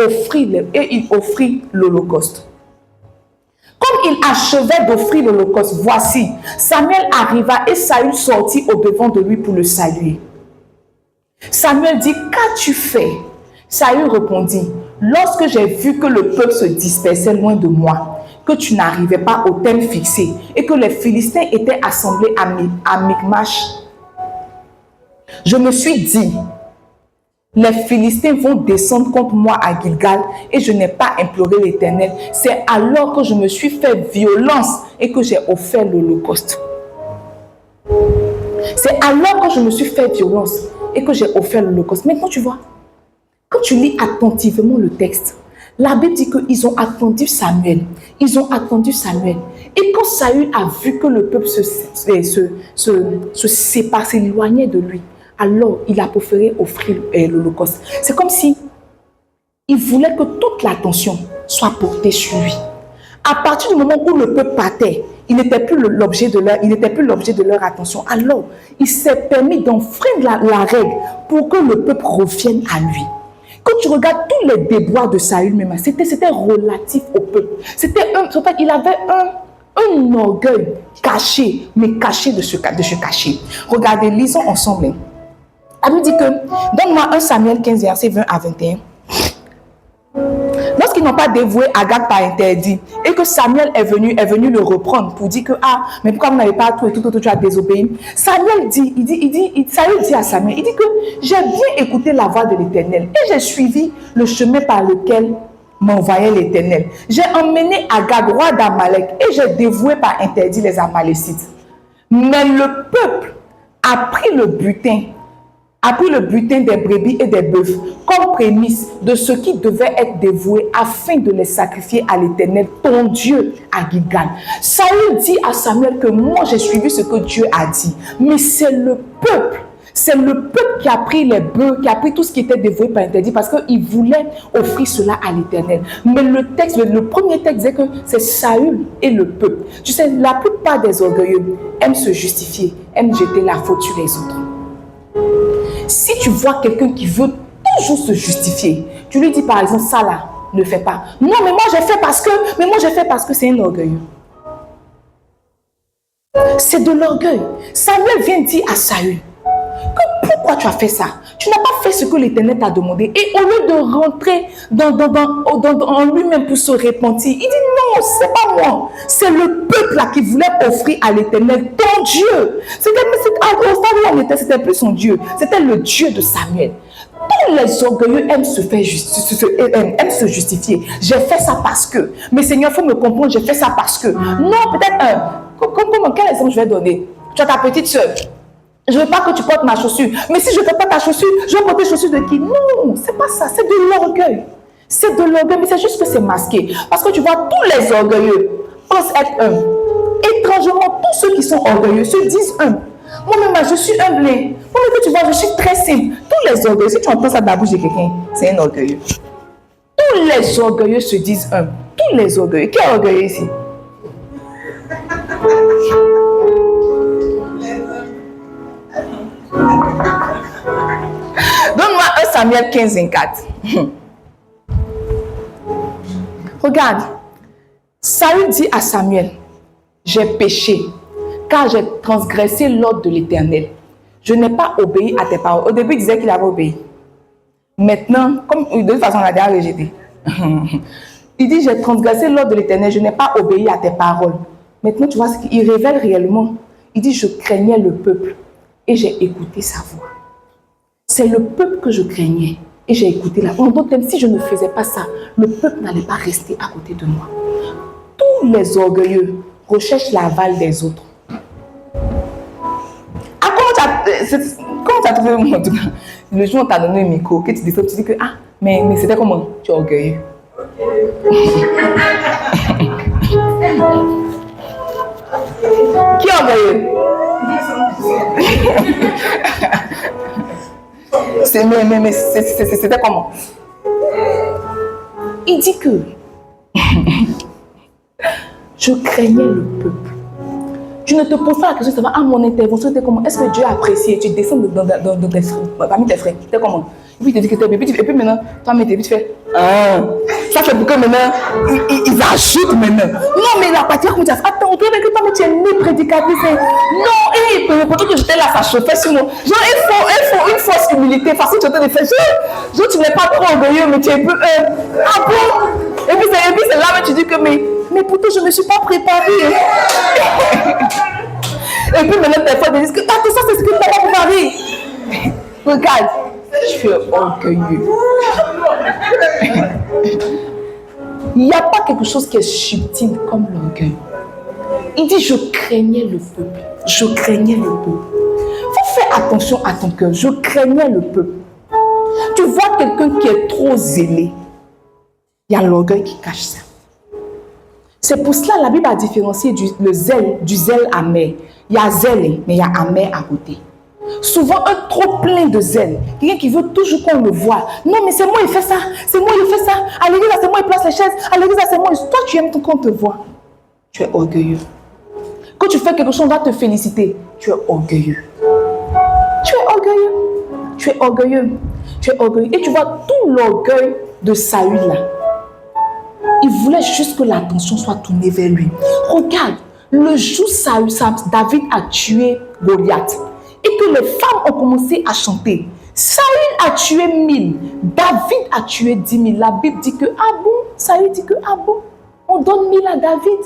S1: offrit l'holocauste. Comme il achevait d'offrir l'holocauste, voici, Samuel arriva et Saül sortit au-devant de lui pour le saluer. Samuel dit, qu'as-tu fait? Saül répondit, lorsque j'ai vu que le peuple se dispersait loin de moi, que tu n'arrivais pas au thème fixé et que les Philistins étaient assemblés à Michmash, je me suis dit, les Philistins vont descendre contre moi à Gilgal et je n'ai pas imploré l'Éternel. C'est alors que je me suis fait violence et que j'ai offert l'holocauste. C'est alors que je me suis fait violence et que j'ai offert l'holocauste. Maintenant, tu vois, quand tu lis attentivement le texte, la Bible dit qu'ils ont attendu Samuel. Ils ont attendu Samuel. Et quand Saül a vu que le peuple se séparait, s'éloignait de lui, alors il a préféré offrir l'holocauste. C'est comme si il voulait que toute l'attention soit portée sur lui. À partir du moment où le peuple partait, il n'était plus l'objet de leur attention. Alors, il s'est permis d'enfreindre la règle pour que le peuple revienne à lui. Quand tu regardes tous les déboires de Saül, même, c'était relatif au peuple. Il avait un orgueil caché, mais caché de se cacher. Regardez, lisons ensemble. Elle nous dit que, donne-moi 1 Samuel 15, versets 20 à 21. Lorsqu'ils n'ont pas dévoué Agag par interdit et que Samuel est venu le reprendre pour dire que, mais pourquoi vous n'avez pas tout et tout, tu as désobéi. Samuel dit à Samuel, il dit que j'ai bien écouté la voix de l'Éternel et j'ai suivi le chemin par lequel m'envoyait l'Éternel. J'ai emmené Agag, roi d'Amalek, et j'ai dévoué par interdit les Amalécites. Mais le peuple a pris le butin des brebis et des bœufs comme prémisse de ce qui devait être dévoué afin de les sacrifier à l'Éternel, ton Dieu, à Gilgal. Saül dit à Samuel que moi j'ai suivi ce que Dieu a dit, mais c'est le peuple qui a pris les bœufs, qui a pris tout ce qui était dévoué par interdit parce qu'il voulait offrir cela à l'Éternel. Mais le premier texte disait que c'est Saül et le peuple. Tu sais, la plupart des orgueilleux aiment se justifier, aiment jeter la faute sur les autres. Si tu vois quelqu'un qui veut toujours se justifier, tu lui dis par exemple, ça là, ne fais pas. Non, mais moi j'ai fait parce que c'est un orgueilleux. C'est de l'orgueil. Samuel vient dire à Saül que pourquoi tu as fait ça? Tu n'as pas fait ce que l'Éternel t'a demandé. Et au lieu de rentrer en lui-même pour se repentir, il dit non, c'est pas moi. C'est le peuple là qui voulait offrir à l'Éternel ton Dieu. C'était plus son Dieu. C'était le Dieu de Samuel. Tous les orgueilleux aiment se justifier. J'ai fait ça parce que. Mais Seigneur, il faut me comprendre, j'ai fait ça parce que. Non, peut-être quel exemple je vais donner? Tu as ta petite soeur. Je ne veux pas que tu portes ma chaussure. Mais si je ne porte pas ta chaussure, je vais porter la chaussure de qui? Non, c'est pas ça. C'est de l'orgueil. C'est de l'orgueil, mais c'est juste que c'est masqué. Parce que tu vois, tous les orgueilleux pensent être humbles. Étrangement, tous ceux qui sont orgueilleux se disent humbles. Moi-même, je suis humblé. Moi-même, tu vois, je suis très simple. Tous les orgueilleux, si tu entends ça de la bouche de quelqu'un, c'est un orgueilleux. Tous les orgueilleux se disent humbles. Tous les orgueilleux. Qui est orgueilleux ici? Donne-moi 1 Samuel 15, 24. Regarde. Saül dit à Samuel, j'ai péché, car j'ai transgressé l'ordre de l'Éternel. Je n'ai pas obéi à tes paroles. Au début, il disait qu'il avait obéi. Maintenant, comme de toute façon, on a déjà rejeté. Il dit, j'ai transgressé l'ordre de l'Éternel, je n'ai pas obéi à tes paroles. Maintenant, tu vois ce qu'il révèle réellement. Il dit, je craignais le peuple et j'ai écouté sa voix. C'est le peuple que je craignais Et j'ai écouté la honte. Donc, même si je ne faisais pas ça, le peuple n'allait pas rester à côté de moi. Tous les orgueilleux recherchent l'aval des autres. Ah, comment tu as trouvé mon truc? Le jour où on t'a donné un micro, que tu dis ça, tu dis que ah, mais c'était comment? Tu es orgueilleux. Qui est orgueilleux? Mais c'était comment? Il dit que je craignais le peuple. Tu ne te poses pas la question de savoir, ah, mon intervention était comment? Est-ce que Dieu a apprécié? Tu descends parmi tes frères. C'était comment? Et puis il te dit que c'était bébé. Et puis maintenant, toi, tu fais, ah, ça fait pour que maintenant, ils ajoutent maintenant. Non, mais la partie, comme tu as dit, attends, toi, mais tu es né prédicatrice. Non, et pendant que j'étais là, ça chauffait sur moi. Genre, il faut une fausse humilité. Parce que tu es en train de faire, genre, tu n'es pas trop orgueilleux, mais tu es un peu, ah bon? Et puis c'est là que tu dis que, mais pourtant, je ne me suis pas préparée. Et puis maintenant, tes fois, ils disent que, ah, tout ça, c'est ce que tu n'as pas préparé. Regarde, je suis orgueilleux. Il n'y a pas quelque chose qui est subtil comme l'orgueil. Il dit, je craignais le peuple. Je craignais le peuple. Faut faire attention à ton cœur. Je craignais le peuple. Tu vois quelqu'un qui est trop zélé. Il y a l'orgueil qui cache ça. C'est pour cela que la Bible a différencié du zèle amer. Il y a zèle, mais il y a amer à côté. Souvent, un trop plein de zèle. Quelqu'un qui veut toujours qu'on le voit. Non, mais c'est moi, il fait ça. C'est moi, il fait ça. À l'église, c'est moi, il place les chaises. À l'église, c'est moi. Toi, tu aimes qu'on te voit. Tu es orgueilleux. Quand tu fais quelque chose, on va te féliciter. Tu es orgueilleux. Tu es orgueilleux. Tu es orgueilleux. Tu es orgueilleux. Et tu vois tout l'orgueil de Saül là. Il voulait juste que l'attention soit tournée vers lui. Regarde, le jour où David a tué Goliath et que les femmes ont commencé à chanter. Saül a tué 1000, David a tué 10 000. La Bible dit que, ah bon, Saül dit que, ah bon, on donne 1000 à David.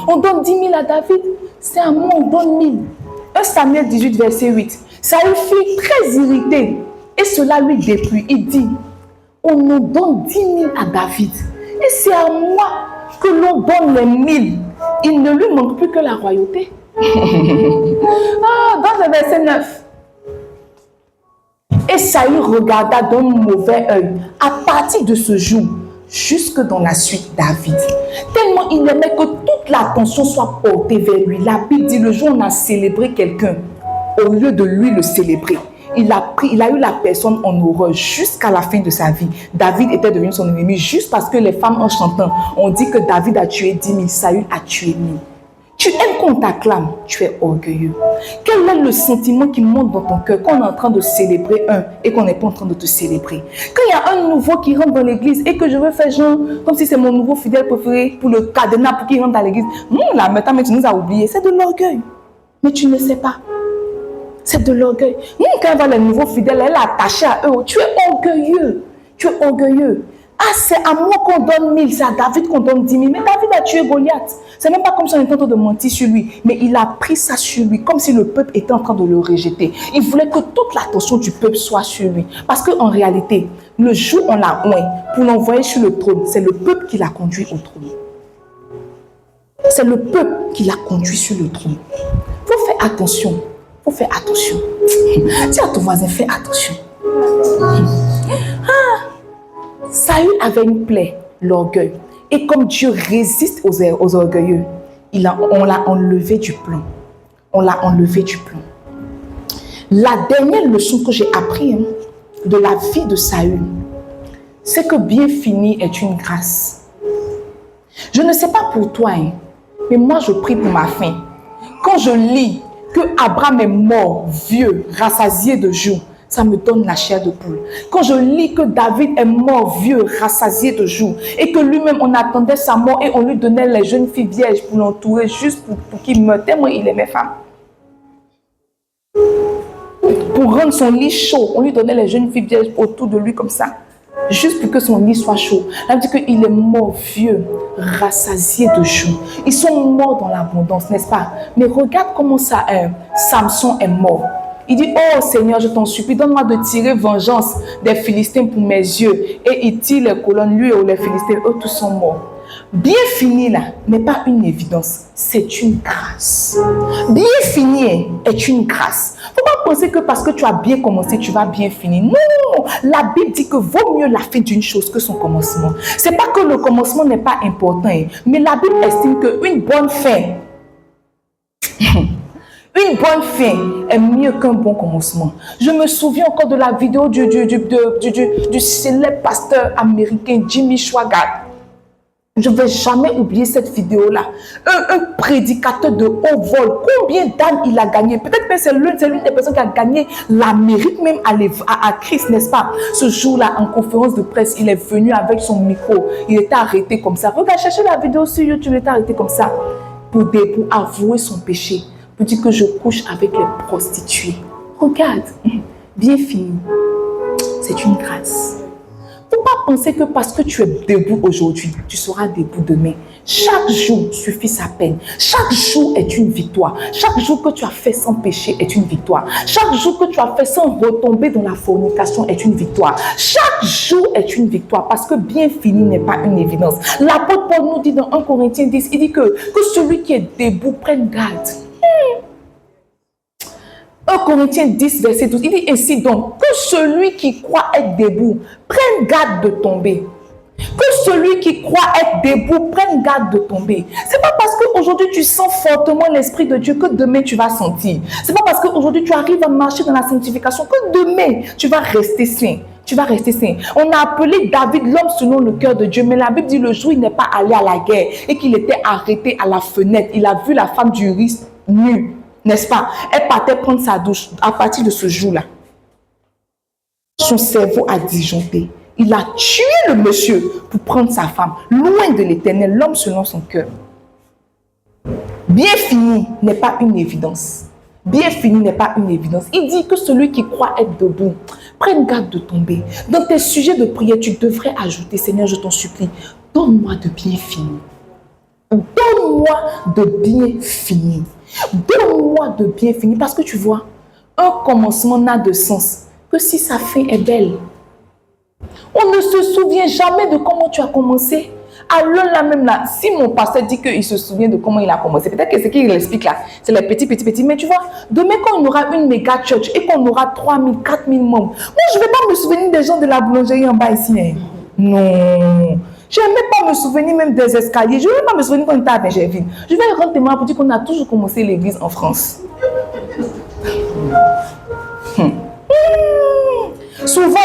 S1: On donne 10 000 à David. C'est à moi, on donne 1000. 1 Samuel 18, verset 8. Saül fut très irrité et cela lui déplut. Il dit, on nous donne 10 000 à David. Et c'est à moi que l'on donne les 1000. Il ne lui manque plus que la royauté. Dans le verset 9. Et Saül regarda d'un mauvais œil à partir de ce jour jusque dans la suite David. Tellement il aimait que toute l'attention soit portée vers lui. La Bible dit le jour où on a célébré quelqu'un, au lieu de lui le célébrer, il a eu la personne en horreur jusqu'à la fin de sa vie. David était devenu son ennemi juste parce que les femmes en chantant ont dit que David a tué 10 000, Saül a tué 1000. Tu aimes qu'on t'acclame, tu es orgueilleux. Quel est le sentiment qui monte dans ton cœur quand on est en train de célébrer un et qu'on n'est pas en train de te célébrer? Quand il y a un nouveau qui rentre dans l'église et que je veux faire genre comme si c'est mon nouveau fidèle préféré pour le cadenas pour qu'il rentre dans l'église. Là, maintenant, mais tu nous as oublié. C'est de l'orgueil. Mais tu ne sais pas. C'est de l'orgueil. Quand elle voit les nouveaux fidèles, elle est attachée à eux. Tu es orgueilleux. Tu es orgueilleux. Ah, c'est à moi qu'on donne 1000, c'est à David qu'on donne 10 000. Mais David a tué Goliath. C'est même pas comme si on était en train de mentir sur lui. Mais il a pris ça sur lui, comme si le peuple était en train de le rejeter. Il voulait que toute l'attention du peuple soit sur lui. Parce qu'en réalité, le jour où on l'a oint pour l'envoyer sur le trône, c'est le peuple qui l'a conduit au trône. C'est le peuple qui l'a conduit sur le trône. Il faut faire attention. Il faut faire attention. Dis à ton voisin, fais attention. Saül avait une plaie, l'orgueil. Et comme Dieu résiste aux orgueilleux, on l'a enlevé du plan. On l'a enlevé du plan. La dernière leçon que j'ai apprise de la vie de Saül, c'est que bien fini est une grâce. Je ne sais pas pour toi, mais moi je prie pour ma fin. Quand je lis que Abraham est mort, vieux, rassasié de jours, ça me donne la chair de poule. Quand je lis que David est mort, vieux, rassasié de jours, et que lui-même, on attendait sa mort et on lui donnait les jeunes filles vierges pour l'entourer, juste pour qu'il meure, tellement il aimait femme. Pour rendre son lit chaud, on lui donnait les jeunes filles vierges autour de lui comme ça, juste pour que son lit soit chaud. Ça veut dire qu'il est mort, vieux, rassasié de jours. Ils sont morts dans l'abondance, n'est-ce pas? Mais regarde comment ça, Samson est mort. Il dit, oh Seigneur, je t'en supplie, donne-moi de tirer vengeance des Philistins pour mes yeux. Et il tire les colonnes, lui et les Philistins, eux tous sont morts. Bien fini là n'est pas une évidence, c'est une grâce. Bien fini est une grâce. Faut pas penser que parce que tu as bien commencé, tu vas bien finir. Non, la Bible dit que vaut mieux la fin d'une chose que son commencement. C'est pas que le commencement n'est pas important, mais la Bible estime qu'une bonne fin, une bonne fin est mieux qu'un bon commencement. Je me souviens encore de la vidéo du célèbre pasteur américain Jimmy Swaggart. Je ne vais jamais oublier cette vidéo-là. Un prédicateur de haut vol. Combien d'âmes il a gagné? Peut-être que c'est l'une des personnes qui a gagné l'Amérique même à Christ, n'est-ce pas? Ce jour-là, en conférence de presse, il est venu avec son micro. Il était arrêté comme ça. Regarde, cherchez la vidéo sur YouTube. Il était arrêté comme ça pour avouer son péché. Pour dire que je couche avec les prostituées. Regarde, bien fini. C'est une grâce. Il ne faut pas penser que parce que tu es debout aujourd'hui, tu seras debout demain. Chaque jour suffit sa peine. Chaque jour est une victoire. Chaque jour que tu as fait sans péché est une victoire. Chaque jour que tu as fait sans retomber dans la fornication est une victoire. Chaque jour est une victoire parce que bien fini n'est pas une évidence. L'apôtre Paul nous dit dans 1 Corinthiens 10, il dit que celui qui est debout prenne garde. 1 Corinthiens 10, verset 12, il dit ainsi donc, que celui qui croit être debout prenne garde de tomber. Que celui qui croit être debout prenne garde de tomber. C'est pas parce qu'aujourd'hui tu sens fortement l'Esprit de Dieu que demain tu vas sentir. C'est pas parce qu'aujourd'hui tu arrives à marcher dans la sanctification que demain tu vas rester saint. Tu vas rester saint. On a appelé David l'homme selon le cœur de Dieu, mais la Bible dit le jour où il n'est pas allé à la guerre et qu'il était arrêté à la fenêtre, il a vu la femme du riche nue. N'est-ce pas? Elle partait prendre sa douche. À partir de ce jour-là, son cerveau a disjoncté. Il a tué le monsieur pour prendre sa femme. Loin de l'Éternel, l'homme selon son cœur. Bien fini n'est pas une évidence. Bien fini n'est pas une évidence. Il dit que celui qui croit être debout, prenne garde de tomber. Dans tes sujets de prière, tu devrais ajouter, Seigneur, je t'en supplie, donne-moi de bien finir. Donne-moi de bien finir. Donne-moi de bien finir. Parce que tu vois, un commencement n'a de sens que si sa fin est belle. On ne se souvient jamais de comment tu as commencé. Alors là même là, si mon pasteur dit qu'il se souvient de comment il a commencé, peut-être que ce qu'il explique là, c'est les petits. Mais tu vois, demain quand on aura une méga church et qu'on aura 3000, 4000 membres, moi je ne vais pas me souvenir des gens de la boulangerie en bas ici. Hein. Non. Je ne vais même pas me souvenir même des escaliers. Je ne vais même pas me souvenir quand on était à Benjerville. Je vais rendre témoin pour dire qu'on a toujours commencé l'église en France. Souvent,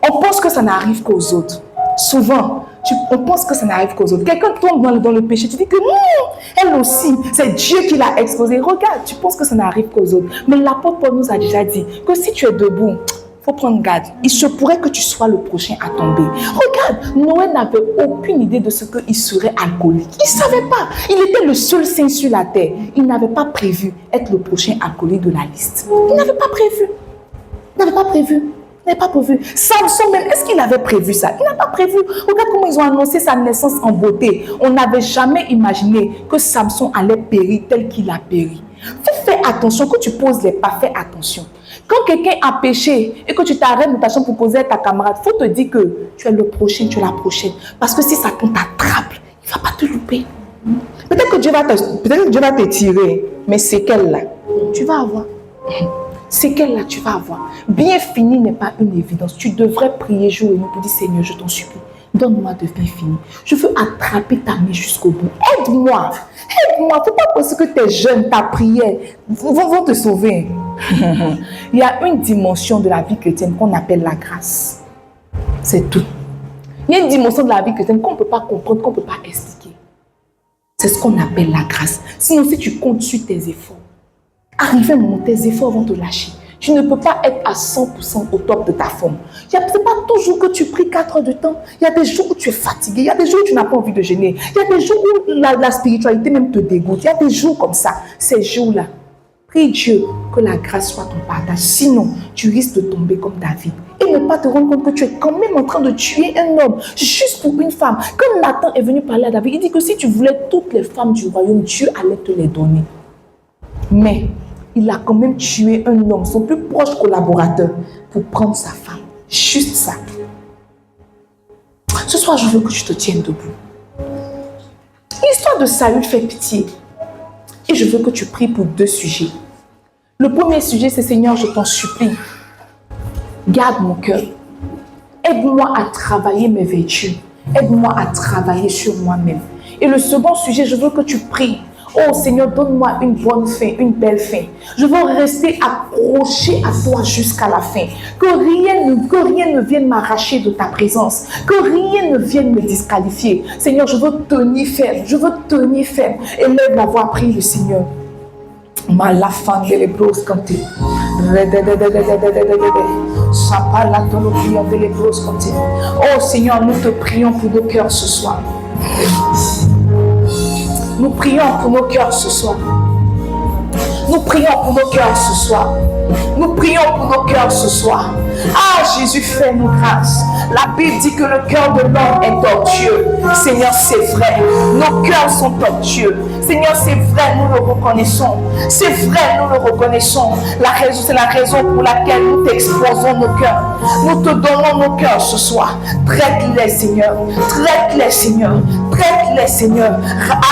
S1: on pense que ça n'arrive qu'aux autres. Souvent, on pense que ça n'arrive qu'aux autres. Quelqu'un tombe dans le péché, tu dis que elle aussi, c'est Dieu qui l'a exposé. Regarde, tu penses que ça n'arrive qu'aux autres. Mais l'apôtre Paul nous a déjà dit que si tu es debout, il faut prendre garde. Il se pourrait que tu sois le prochain à tomber. Regarde, Noé n'avait aucune idée de ce qu'il serait alcoolique. Il ne savait pas. Il était le seul saint sur la terre. Il n'avait pas prévu être le prochain alcoolique de la liste. Il n'avait pas prévu. Il n'avait pas prévu. Il n'avait pas prévu. Samson même, est-ce qu'il avait prévu ça? Il n'a pas prévu. Regarde comment ils ont annoncé sa naissance en beauté. On n'avait jamais imaginé que Samson allait périr tel qu'il a péri. Faut faire attention. Quand tu poses les pas, fais attention. Quand quelqu'un a péché et que tu t'arrêtes dans ta chambre pour causer à ta camarade, il faut te dire que tu es le prochain, tu es la prochaine. Parce que si Satan t'attrape, il ne va pas te louper. Peut-être que Dieu va te tirer, mais c'est qu'elle là, tu vas avoir. C'est qu'elle là, tu vas avoir. Bien fini n'est pas une évidence. Tu devrais prier jour et nuit pour dire Seigneur, je t'en supplie. Donne-moi de bien finir. Je veux attraper ta main jusqu'au bout. Aide-moi. Aide-moi. Il ne faut pas penser que tes jeûnes, ta prière vont te sauver. Il y a une dimension de la vie chrétienne qu'on appelle la grâce. C'est tout. Il y a une dimension de la vie chrétienne qu'on ne peut pas comprendre, qu'on ne peut pas expliquer. C'est ce qu'on appelle la grâce. Sinon, si tu comptes sur tes efforts, arrivé un moment, tes efforts vont te lâcher. Tu ne peux pas être à 100% au top de ta forme. Ce n'est pas toujours que tu pries 4 heures de temps. Il y a des jours où tu es fatigué. Il y a des jours où tu n'as pas envie de jeûner. Il y a des jours où la spiritualité même te dégoûte. Il y a des jours comme ça. Ces jours-là, prie Dieu que la grâce soit ton partage. Sinon, tu risques de tomber comme David. Et ne pas te rendre compte que tu es quand même en train de tuer un homme juste pour une femme. Quand Nathan est venu parler à David, il dit que si tu voulais toutes les femmes du royaume, Dieu allait te les donner. Mais il a quand même tué un homme, son plus proche collaborateur, pour prendre sa femme. Juste ça. Ce soir, je veux que tu te tiennes debout. L'histoire de Saül fait pitié. Et je veux que tu pries pour 2 sujets. Le premier sujet, c'est Seigneur, je t'en supplie. Garde mon cœur. Aide-moi à travailler mes vertus. Aide-moi à travailler sur moi-même. Et le second sujet, je veux que tu pries. Oh Seigneur, donne-moi une bonne fin, une belle fin. Je veux rester accroché à toi jusqu'à la fin. Que rien ne vienne m'arracher de ta présence. Que rien ne vienne me disqualifier. Seigneur, je veux tenir ferme. Je veux tenir ferme. Élève la voix, prie le Seigneur. Malafande les bros canté. Oh Seigneur, nous te prions pour nos cœurs ce soir. Nous prions pour nos cœurs ce soir. Nous prions pour nos cœurs ce soir. Nous prions pour nos cœurs ce soir. Ah, Jésus, fais-nous grâce. La Bible dit que le cœur de l'homme est tortueux. Seigneur, c'est vrai. Nos cœurs sont tortueux. Seigneur, c'est vrai, nous le reconnaissons. C'est vrai, nous le reconnaissons. C'est la raison pour laquelle nous t'exposons nos cœurs. Nous te donnons nos cœurs ce soir. Traite-les, Seigneur. Traite-les, Seigneur. Traite-les, Seigneur.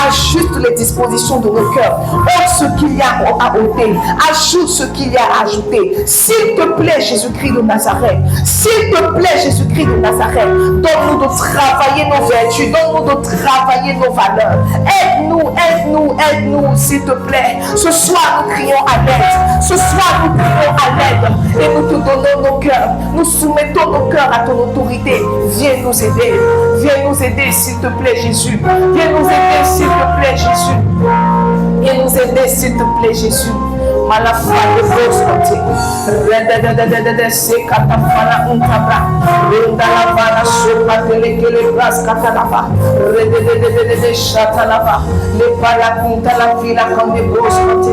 S1: Ajuste les dispositions de nos cœurs. Ôte ce qu'il y a à ôter. Ajoute ce qu'il y a à ajouter. S'il te plaît, Jésus-Christ de Nazareth. S'il te plaît, Jésus-Christ de Nazareth. Donne-nous de travailler nos vertus. Donne-nous de travailler nos valeurs. Aide-nous, aide-nous, aide-nous, s'il te plaît. Ce soir, nous crions à l'aide. Ce soir, nous crions à l'aide. Et nous te donnons nos cœurs. Nous soumettons nos cœurs à ton autorité. Viens nous aider. Viens nous aider, s'il te plaît, Jésus. Viens nous aider, s'il te plaît, Jésus. Viens nous aider, s'il te plaît, Jésus. Malafa de Rose Côté. Rededededede se katafana unkabra. Rendalavana sopa telekele bras katalava. Rededededede chatalava. Les parapunta la villa comme des Rose Côté.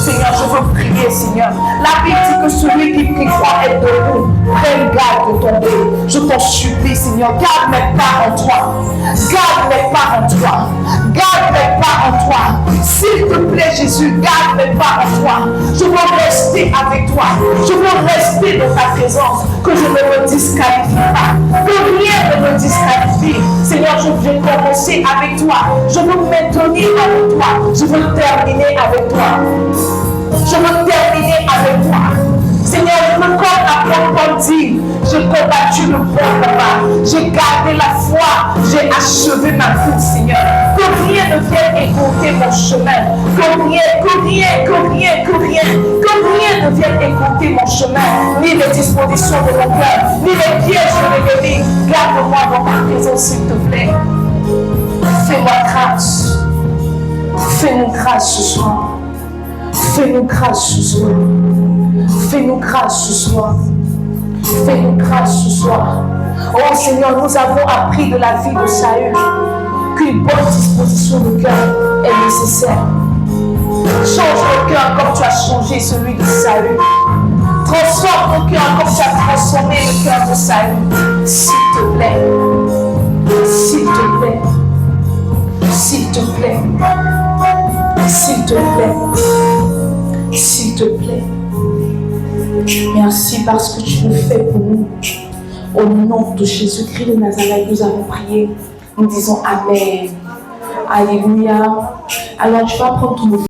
S1: Seigneur, je veux prier, Seigneur. La Bible dit que celui qui croit est debout. Prends garde de tomber. Je t'en supplie, Seigneur. Garde mes pas en toi. Garde mes pas en toi. Garde mes pas en toi. S'il te plaît, Jésus, garde mes pas en toi. Je veux rester avec toi. Je veux rester dans ta présence. Que je ne me disqualifie pas. Que rien ne me disqualifie. Seigneur, je veux commencer avec toi. Je veux maintenir avec toi. Je veux terminer avec toi. Je veux terminer avec toi. Seigneur, je me compte à Paul dit, j'ai combattu le bon combat, j'ai gardé la foi, j'ai achevé ma course, Seigneur. Que rien ne vienne écouter mon chemin. Que rien ne vienne écouter mon chemin, ni les dispositions de mon cœur, ni les pièges de l'ennemi. Garde-moi dans ta présence, s'il te plaît. Fais-moi grâce. Fais-nous grâce ce soir. Fais-nous grâce ce soir. Fais-nous grâce ce soir. Fais-nous grâce ce soir. Oh Seigneur, nous avons appris de la vie de Saül qu'une bonne disposition de cœur est nécessaire. Change le cœur comme tu as changé celui de Saül. Transforme mon cœur comme tu as transformé le cœur de Saül. S'il te plaît. S'il te plaît. S'il te plaît. S'il te plaît. S'il te plaît. Merci parce que tu le fais pour nous. Au nom de Jésus-Christ de Nazareth, nous avons prié. Nous disons Amen. Alléluia. Alors tu vas prendre ton